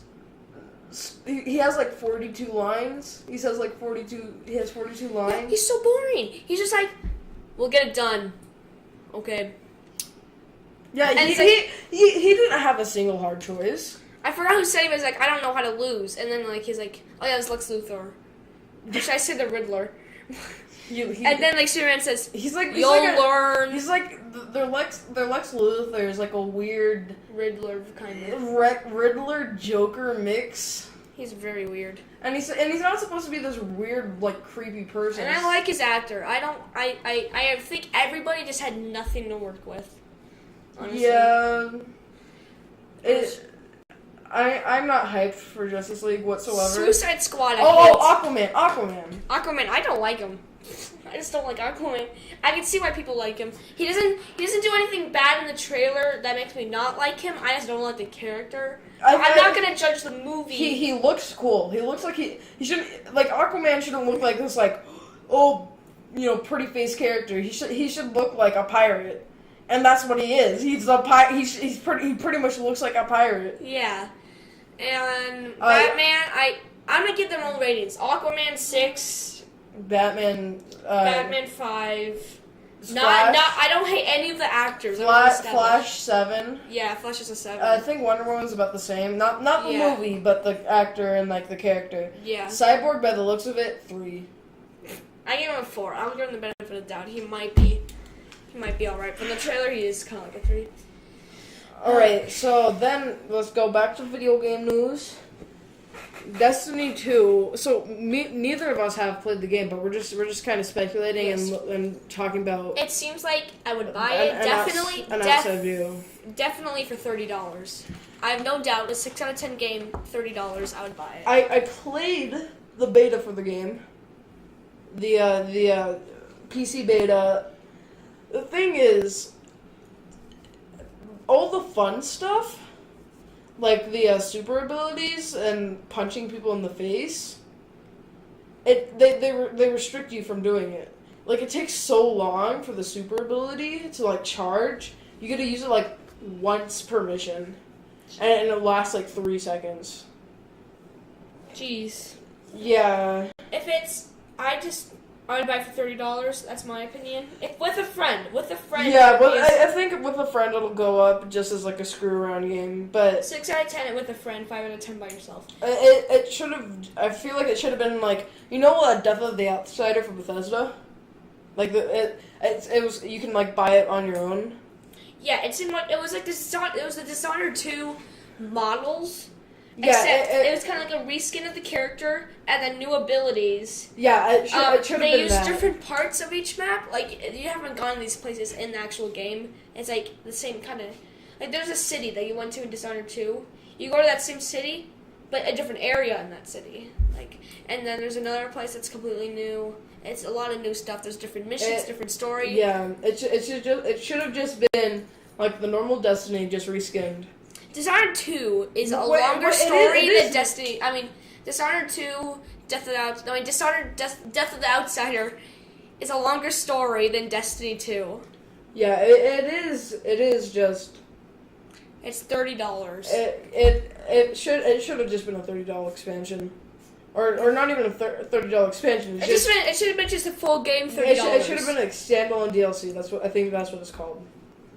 He has like 42 lines. He has 42 lines. Yeah, he's so boring. He's just like, we'll get it done. Okay. Yeah, he didn't have a single hard choice. I forgot who said he was like, I don't know how to lose. And then like he's like, oh yeah, it's Lex Luthor. Or should I say the Riddler? And then like Superman says, you'll learn. He's like their Lex Luthor is like a weird Riddler kind of Riddler Joker mix. He's very weird. And he's not supposed to be this weird like creepy person. And I like his actor. I think everybody just had nothing to work with. Honestly. Yeah. I'm not hyped for Justice League whatsoever. Suicide Squad. Aquaman. Aquaman. I don't like him. I just don't like Aquaman. I can see why people like him. He doesn't do anything bad in the trailer that makes me not like him. I just don't like the character. I'm not gonna judge the movie. He looks cool. He looks like he should like Aquaman shouldn't look like this like pretty face character. He should look like a pirate, and that's what he is. He's a he pretty much looks like a pirate. Yeah, and Batman. I'm gonna give them all ratings. Aquaman 6. Batman 5. I don't hate any of the actors. Flash 7. Yeah, Flash is a 7. I think Wonder Woman's about the same. Not the movie, but the actor and like the character. Yeah. Cyborg, by the looks of it, 3. I give him a 4. I'll give him the benefit of the doubt. He might be alright. From the trailer, he is kind of like a 3. Alright, so then let's go back to video game news. Destiny 2. So neither of us have played the game, but we're just kind of speculating and talking about. It seems like I would buy it definitely. An outside view. Definitely for $30. I have no doubt. A 6 out of 10 game, $30. I would buy it. I played the beta for the game. The PC beta. The thing is, all the fun stuff, like the super abilities and punching people in the face, they restrict you from doing it. Like, it takes so long for the super ability to, like, charge. You get to use it, like, once per mission. And it lasts, like, 3 seconds. Jeez. Yeah. If it's... I would buy it for $30. That's my opinion. If with a friend. Yeah, but I think with a friend it'll go up just as, like, a screw-around game. But 6 out of 10 with a friend, 5 out of 10 by yourself. It should have... I feel like it should have been, like... You know Death of the Outsider from Bethesda? Like, it was... You can, like, buy it on your own. Yeah, it seemed like... It was like the Dishonored 2 models. Yeah, except it was kind of like a reskin of the character and then new abilities. Yeah, it should have been They use that. different parts of each map. Like, you haven't gone to these places in the actual game. It's like the same kind of... Like, there's a city that you went to in Dishonored 2. You go to that same city, but a different area in that city. Like, and then there's another place that's completely new. It's a lot of new stuff. There's different missions, different story. Yeah, it should have just been like the normal Destiny, just reskinned. Dishonored 2 is a longer story than Destiny. I mean, Dishonored 2, Dishonored Death of the Outsider is a longer story than Destiny 2. Yeah, it is. It is just. It's $30. It should have just been a $30 expansion, or not even a $30 expansion. It should have been just a full game $30. It should have been a standalone DLC. I think that's what it's called.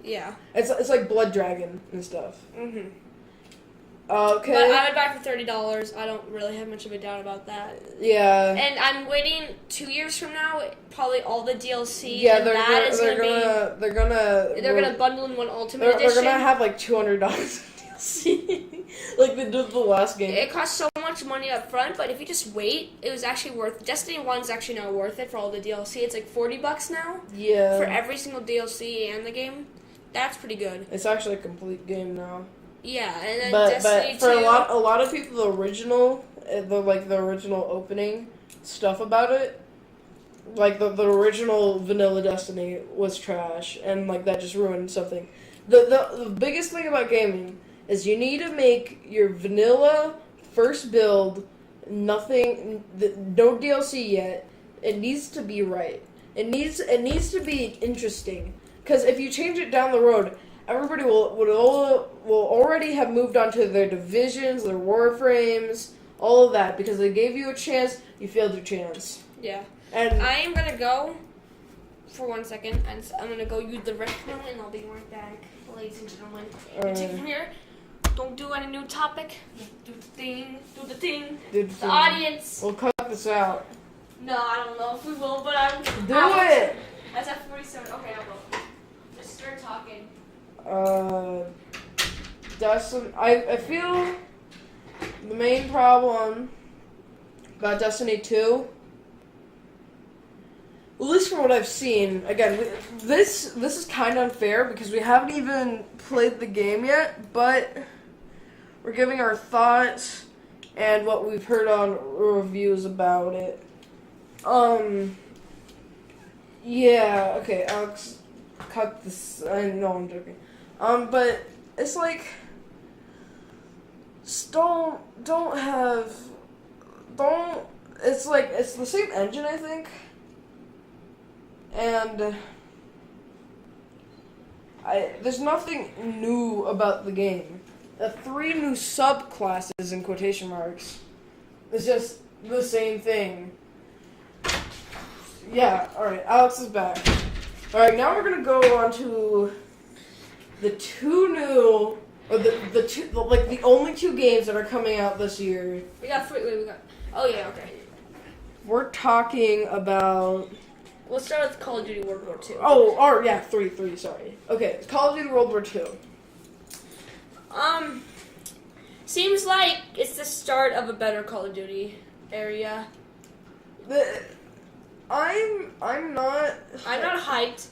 Yeah. It's like Blood Dragon and stuff. Mhm. Okay. But I would buy it for $30. I don't really have much of a doubt about that. Yeah. And I'm waiting 2 years from now. Probably all the DLC. Yeah, and they're gonna bundle in one Ultimate Edition. They're gonna have like $200 in DLC, like they did the last game. It costs so much money up front, but if you just wait, it was actually worth. Destiny 1's actually now worth it for all the DLC. It's like $40 now. Yeah. For every single DLC and the game, that's pretty good. It's actually a complete game now. Yeah, and then but Destiny 2. For a lot of people, the original opening stuff about it, like the original vanilla Destiny was trash, and like that just ruined something. The biggest thing about gaming is you need to make your vanilla first build no DLC yet. It needs to be right. It needs to be interesting, because if you change it down the road, everybody will already have moved on to their divisions, their warframes, all of that, because they gave you a chance, you failed your chance. Yeah. And I am gonna go for 1 second, and I'm gonna go use the restroom, and I'll be right back, ladies and gentlemen. And take it from here. Don't do any new topic. Do the thing. Do the thing. The audience. We'll cut this out. No, I don't know if we will, but I'm. Do it. That's at 47. Okay, I'll go. Just start talking. I feel the main problem about Destiny 2, at least from what I've seen, again, this is kind of unfair because we haven't even played the game yet, but we're giving our thoughts and what we've heard on reviews about it. Yeah, okay, Alex, cut this. I know I'm joking. But it's like, it's the same engine, I think, and there's nothing new about the game. The 3 new subclasses, in quotation marks, is just the same thing. Yeah, alright, Alex is back. Alright, now we're gonna go on to the 2 new, or the only 2 games that are coming out this year. Oh yeah, okay. We're talking about... We'll start with Call of Duty World War II. Oh, yeah, 3, sorry. Okay, Call of Duty World War II. Seems like it's the start of a better Call of Duty area. I'm not hyped.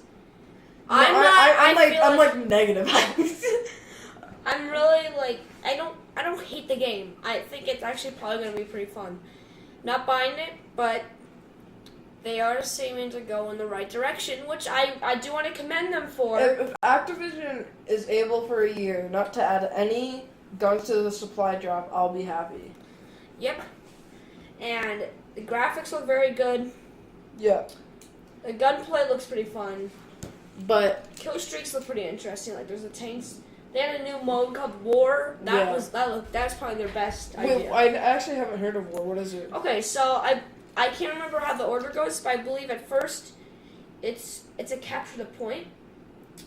I'm like negative hyped. I'm really like I don't hate the game. I think it's actually probably gonna be pretty fun. Not buying it, but They are seeming to go in the right direction, which I do want to commend them for. If Activision is able for a year not to add any guns to the supply drop, I'll be happy. Yep. And the graphics look very good. Yeah. The gunplay looks pretty fun. But kill streaks look pretty interesting. Like there's the tanks. They had a new mode called War. That's probably their best idea. Wait, I actually haven't heard of War. What is it? Okay, so I can't remember how the order goes, but I believe at first it's a capture the point,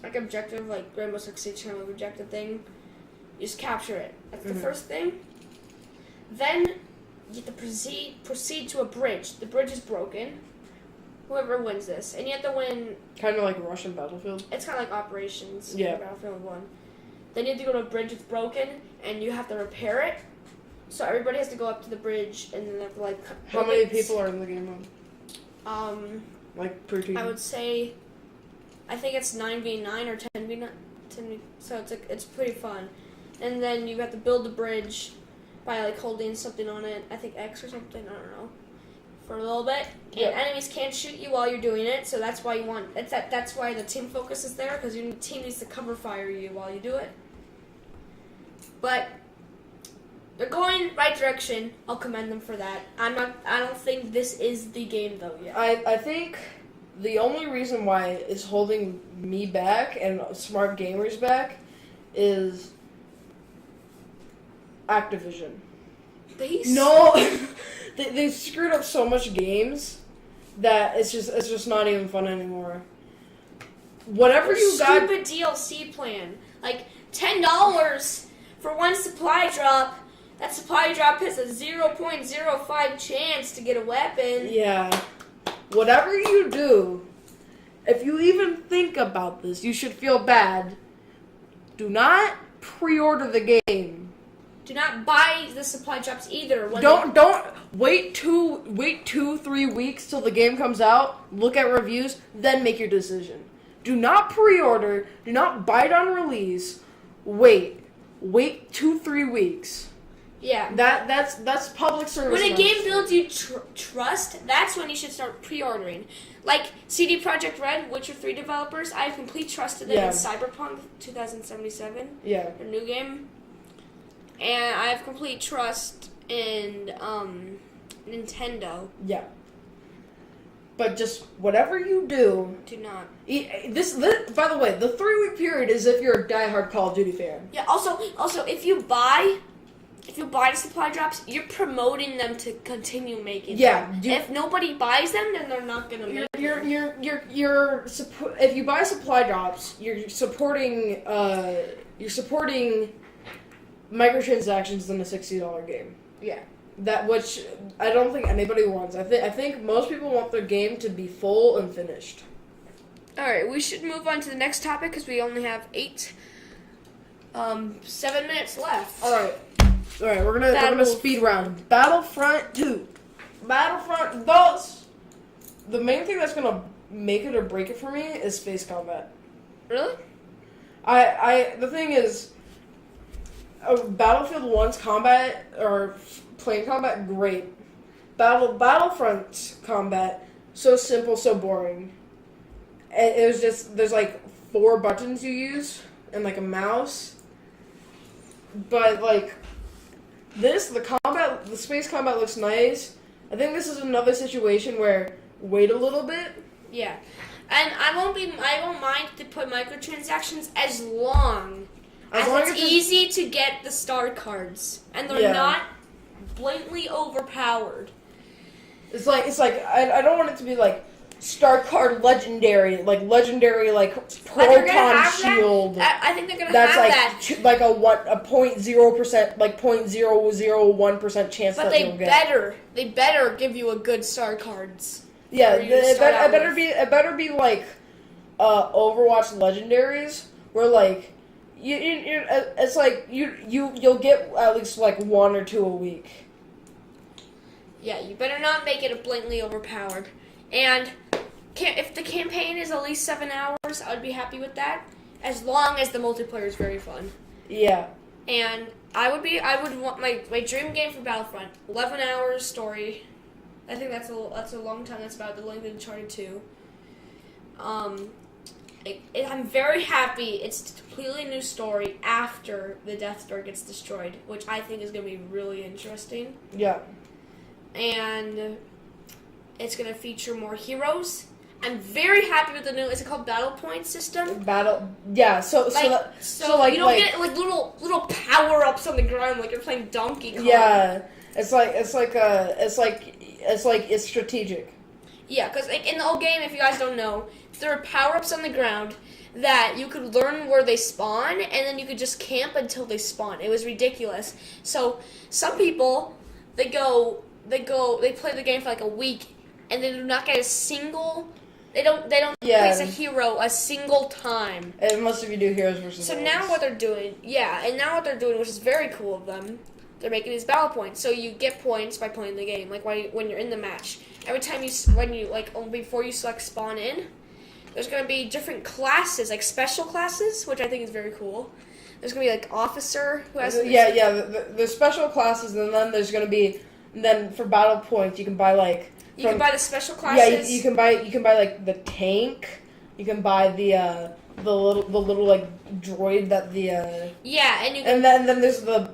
like objective, like Rainbow Six Siege kind of objective thing. You just capture it. That's the first thing. Then you have to proceed to a bridge. The bridge is broken. Whoever wins this, and you have to win. Kind of like Russian Battlefield. It's kind of like Operations. Yeah. Battlefield 1. Then you have to go to a bridge that's broken, and you have to repair it. So everybody has to go up to the bridge, and then they have to like. How many people are in the game mode? Like per team. I would say, I think it's 9v9 or 10v9. So it's pretty fun, and then you have to build the bridge by like holding something on it. I think X or something. I don't know. For a little bit, and enemies can't shoot you while you're doing it. So that's why that's why the team focus is there, because your team needs to cover fire you while you do it. But they're going right direction. I'll commend them for that. I don't think this is the game though yet. I think the only reason why it's holding me back and smart gamers back is Activision. They screwed up so much games that it's just not even fun anymore. Whatever you got, stupid DLC plan, like $10 for one supply drop. That supply drop has a 0.05 chance to get a weapon. Yeah. Whatever you do, if you even think about this, you should feel bad. Do not pre-order the game. Do not buy the supply drops either. Don't wait 2-3 weeks till the game comes out. Look at reviews, then make your decision. Do not pre-order. Do not buy it on release. Wait 2-3 weeks. Yeah. That's public service. When a game builds you trust, that's when you should start pre-ordering. Like CD Projekt Red, Witcher 3 developers, I have complete trust in them in Cyberpunk 2077. Yeah. Their new game. And I have complete trust in Nintendo. Yeah. But just whatever you do not. This by the way, the 3-week period is if you're a diehard Call of Duty fan. Yeah. Also, if you buy the supply drops, you're promoting them to continue making. Yeah. Them. If nobody buys them, then they're not gonna make. If you buy supply drops, you're supporting microtransactions in a $60 game. Yeah. That which I don't think anybody wants. I think most people want their game to be full and finished. All right, we should move on to the next topic because we only have 7 minutes left. All right, we're gonna speed round. Battlefront 2. Battlefront. The main thing that's gonna make it or break it for me is space combat. Really? The thing is, Battlefield 1's combat or plane combat, great. Battlefront combat, so simple, so boring. It was just, there's like 4 buttons you use and like a mouse. But like the space combat looks nice. I think this is another situation where wait a little bit. Yeah. And I won't mind to put microtransactions as long as it's easy to get the star cards and they're not blatantly overpowered. It's like I don't want it to be like star card legendary proton shield. I think they're gonna that's have that. Like a 0.0%, like 0.001% chance that you'll get. They better give you a good star cards. Yeah, it better be like Overwatch legendaries where like it's like you'll get at least like 1 or 2 a week. Yeah, you better not make it a blatantly overpowered. And if the campaign is at least 7 hours, I would be happy with that, as long as the multiplayer is very fun. Yeah. And I would want my dream game for Battlefront, 11 hours story, I think that's a long time. That's about the length of Uncharted 2. I'm very happy it's a completely new story after the Death Star gets destroyed, which I think is going to be really interesting. Yeah. And it's going to feature more heroes. I'm very happy with the new, is it called Battle Point system? Yeah, so you don't get like little power-ups on the ground like you're playing Donkey Kong. Yeah, it's strategic. Yeah, because like, in the old game, if you guys don't know, there are power-ups on the ground that you could learn where they spawn, and then you could just camp until they spawn. It was ridiculous. So some people, they play the game for like a week, and they do not get a single. They don't place a hero a single time. Unless if you do heroes versus. So now what they're doing, which is very cool of them, they're making these battle points. So you get points by playing the game, like when you're in the match. Every time before you select spawn in, there's gonna be different classes, like special classes, which I think is very cool. There's gonna be like officer who has. There's special classes, and then there's gonna be. Then for battle points, you can buy like. You can buy the special classes. Yeah, you can buy like the tank. You can buy the little like droid that the. Yeah, and you. Can, and then there's the.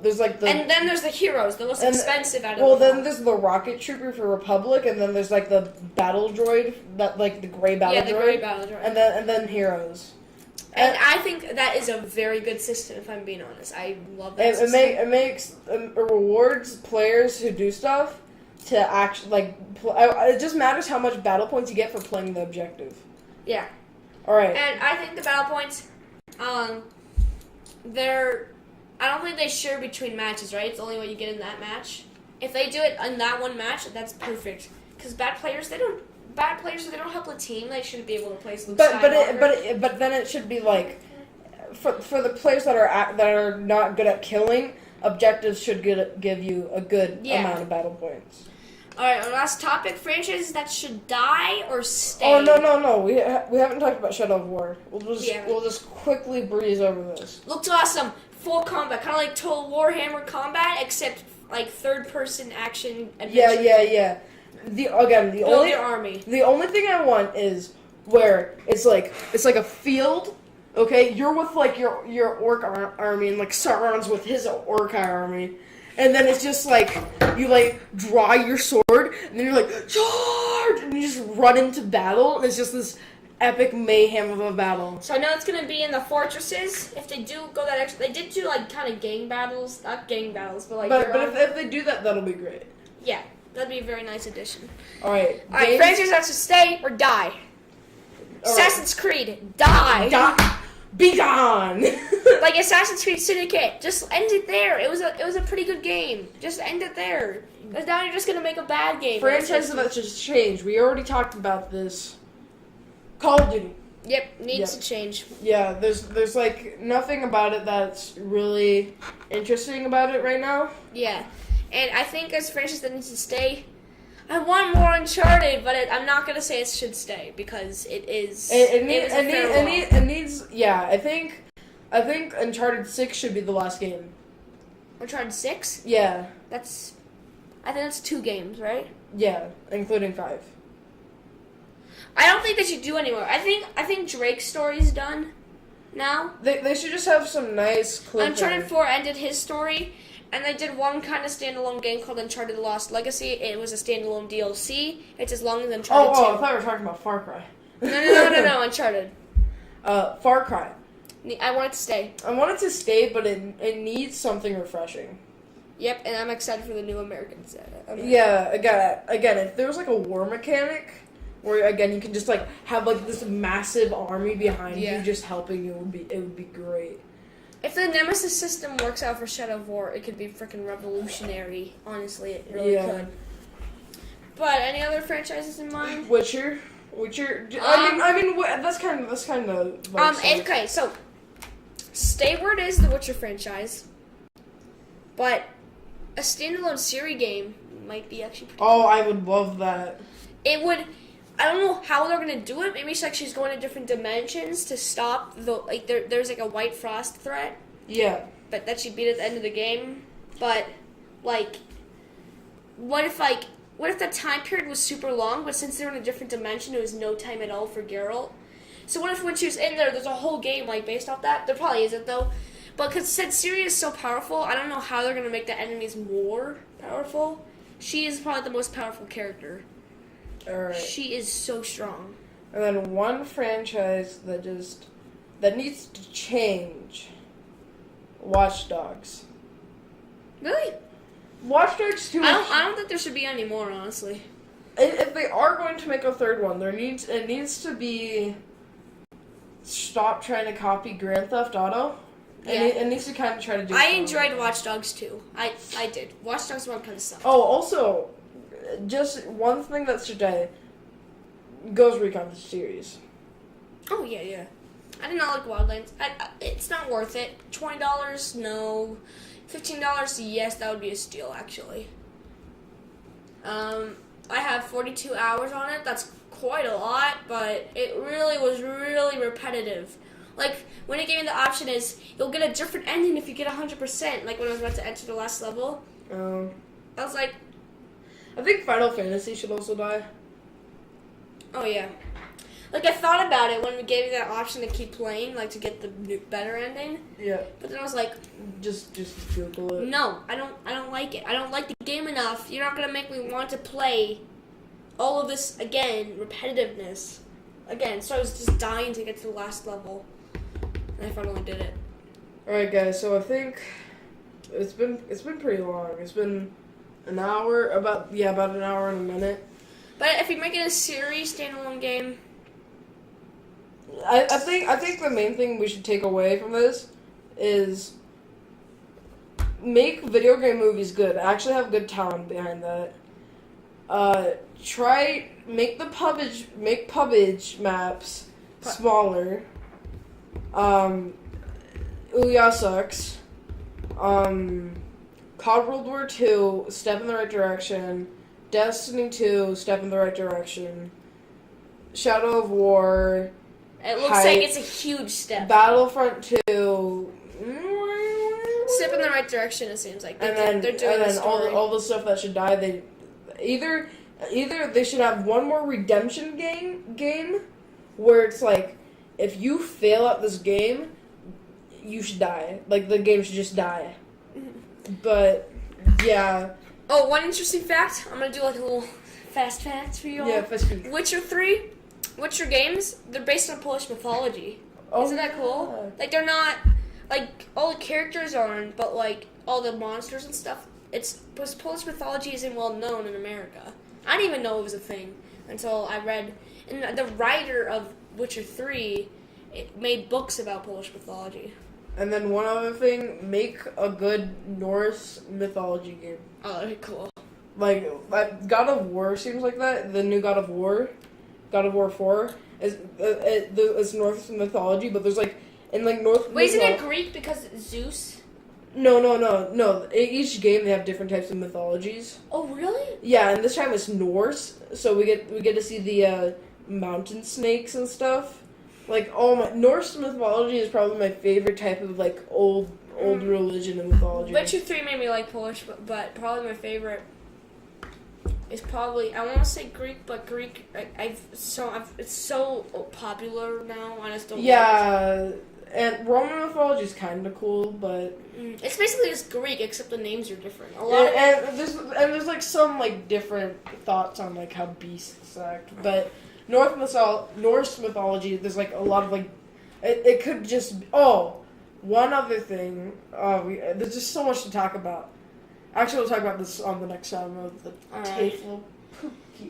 And then there's the heroes, the most expensive out of. Well, then there's the rocket trooper for Republic, and then there's like the battle droid that like the gray battle droid. Yeah, the gray battle droid. And then heroes. And I think that is a very good system. If I'm being honest, I love that. It rewards players who do stuff. To actually, it just matters how much battle points you get for playing the objective. Yeah. All right. And I think the battle points, I don't think they share between matches, right? It's only what you get in that match. If they do it in that one match, that's perfect. Because bad players, if they don't help the team, they shouldn't be able to play Luke Skywalker. But then it should be like, for the players that are not good at killing, objectives should give you a good amount of battle points. Alright, our last topic, franchises that should die or stay. Oh, no. We haven't talked about Shadow of War. We'll just quickly breeze over this. Looks awesome. Full combat. Kind of like Total Warhammer combat, except like third-person action adventure. Yeah. Build your army. The only thing I want is where it's like a field. Okay, you're with like your orc army, and like Sauron's with his orc army. And then it's just like, you like draw your sword, and then you're like, charge! And you just run into battle, and it's just this epic mayhem of a battle. So I know it's going to be in the fortresses. If they do go that extra, they did do like kind of gang battles, not gang battles, but like. But if they do that, that'll be great. Yeah, that'd be a very nice addition. Alright, franchises that should stay or die. Assassin's Creed, die! Be gone! Like Assassin's Creed Syndicate, just end it there. It was a pretty good game. Just end it there. Because now you're just gonna make a bad game. Franchises that should change. We already talked about this. Call of Duty. Yep, needs to change. Yeah, there's like nothing about it that's really interesting about it right now. Yeah, and I think as franchise that needs to stay. I want more Uncharted, but I'm not gonna say it should stay because it is. It needs. Yeah, I think Uncharted 6 should be the last game. Uncharted 6? Yeah. I think that's 2 games, right? Yeah, including 5. I don't think they should do anymore. I think Drake's story's done now. They should just have some nice clips. Uncharted 4 ended his story. And they did one kind of standalone game called Uncharted The Lost Legacy. It was a standalone DLC. It's as long as Uncharted 2. Oh, I thought we were talking about Far Cry. No, Uncharted. Far Cry. I want it to stay. I want it to stay, but it needs something refreshing. Yep, and I'm excited for the new Americans. Yeah, again, if there was like a war mechanic, where again you can just like have like this massive army behind you just helping you, it would be great. If the Nemesis system works out for Shadow of War, it could be freaking revolutionary. Honestly, it really could. But any other franchises in mind? Witcher. I mean, that's kind of. Like okay, so stay where it is, the Witcher franchise, but a standalone series game might be actually pretty cool. I would love that. It would. I don't know how they're gonna do it. Maybe she's going to different dimensions to stop the there's like a White Frost threat. Yeah. But that she beat at the end of the game. But like, what if what if that time period was super long, but since they're in a different dimension, it was no time at all for Geralt? So what if when she was in there's a whole game like based off that? There probably isn't though. But because since Ciri is so powerful, I don't know how they're gonna make the enemies more powerful. She is probably the most powerful character. Alright. She is so strong. And then one franchise that needs to change. Watch Dogs. Really? Watch Dogs 2. I don't think there should be any more, honestly. If they are going to make a third one, it needs to be stop trying to copy Grand Theft Auto. Yeah. It needs to kind of try to do. I enjoyed Watch Dogs 2. I did. Watch Dogs 1 kind of sucked. Oh, also, just one thing that's today. Ghost Recon series. Oh yeah. I did not like Wildlands. It's not worth it. $20? No. $15? Yes, that would be a steal actually. I have 42 hours on it. That's quite a lot, but it really was really repetitive. Like, when it gave me the option is, you'll get a different ending if you get 100%, like when I was about to enter the last level. I was like... I think Final Fantasy should also die. Oh, yeah. Like, I thought about it when we gave me that option to keep playing, like, to get the better ending. Yeah. But then I was like... Just Google it. No, I don't like it. I don't like the game enough. You're not going to make me want to play all of this again, repetitiveness. Again, so I was just dying to get to the last level. And I finally did it. Alright guys, so I think it's been pretty long. It's been an hour, about an hour and a minute. But if you make it a series standalone game, I think the main thing we should take away from this is make video game movies good. Actually have good talent behind that. Make pubbage maps smaller. Ouya sucks. COD World War II, step in the right direction. Destiny 2, step in the right direction. Shadow of War. it looks like it's a huge step. Battlefront 2. Step in the right direction, it seems like. They're doing all the stuff that should die. They either they should have one more redemption game where it's like, if you fail at this game, you should die. Like, the game should just die. But yeah. Oh, one interesting fact. I'm gonna do like a little fast fact for you all. Yeah, fast food. Witcher 3, Witcher games, they're based on Polish mythology. Oh, Isn't that cool? Like, they're not, like, all the characters aren't, but, like, all the monsters and stuff, Polish mythology isn't well known in America. I didn't even know it was a thing until I read, and the writer of Witcher 3 made books about Polish mythology. And then one other thing, make a good Norse mythology game. Oh, that'd be cool. Like God of War seems like that. The new God of War 4, is Norse mythology, but there's like in like Norse. Wait, isn't it Greek because Zeus? No. Each game they have different types of mythologies. Oh, really? Yeah, and this time it's Norse, so we get to see the mountain snakes and stuff. Like, Norse mythology is probably my favorite type of like old religion and mythology. Witcher 3 made me like Polish, but probably my favorite is probably, I want to say Greek, but Greek it's so popular now. I just don't. Yeah, and Roman mythology is kind of cool, but it's basically just Greek except the names are different. And there's like some like different thoughts on like how beasts act, but Norse mythology, there's like a lot of like, it could just one other thing. There's just so much to talk about. Actually, we'll talk about this on the next time of the table.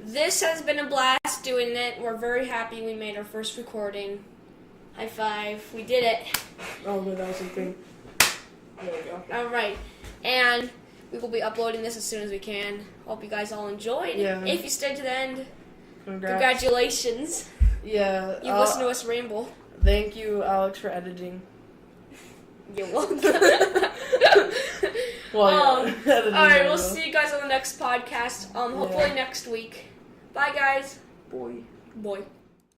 This has been a blast doing it. We're very happy we made our first recording. High five. We did it. Oh, but that was something. There we go. All right. And we will be uploading this as soon as we can. Hope you guys all enjoyed. Yeah. If you stayed to the end, Congrats. Congratulations. Yeah. You listened to us ramble. Thank you, Alex, for editing. You're welcome. Well, alright, we'll see you guys on the next podcast. Hopefully next week. Bye, guys. Boy.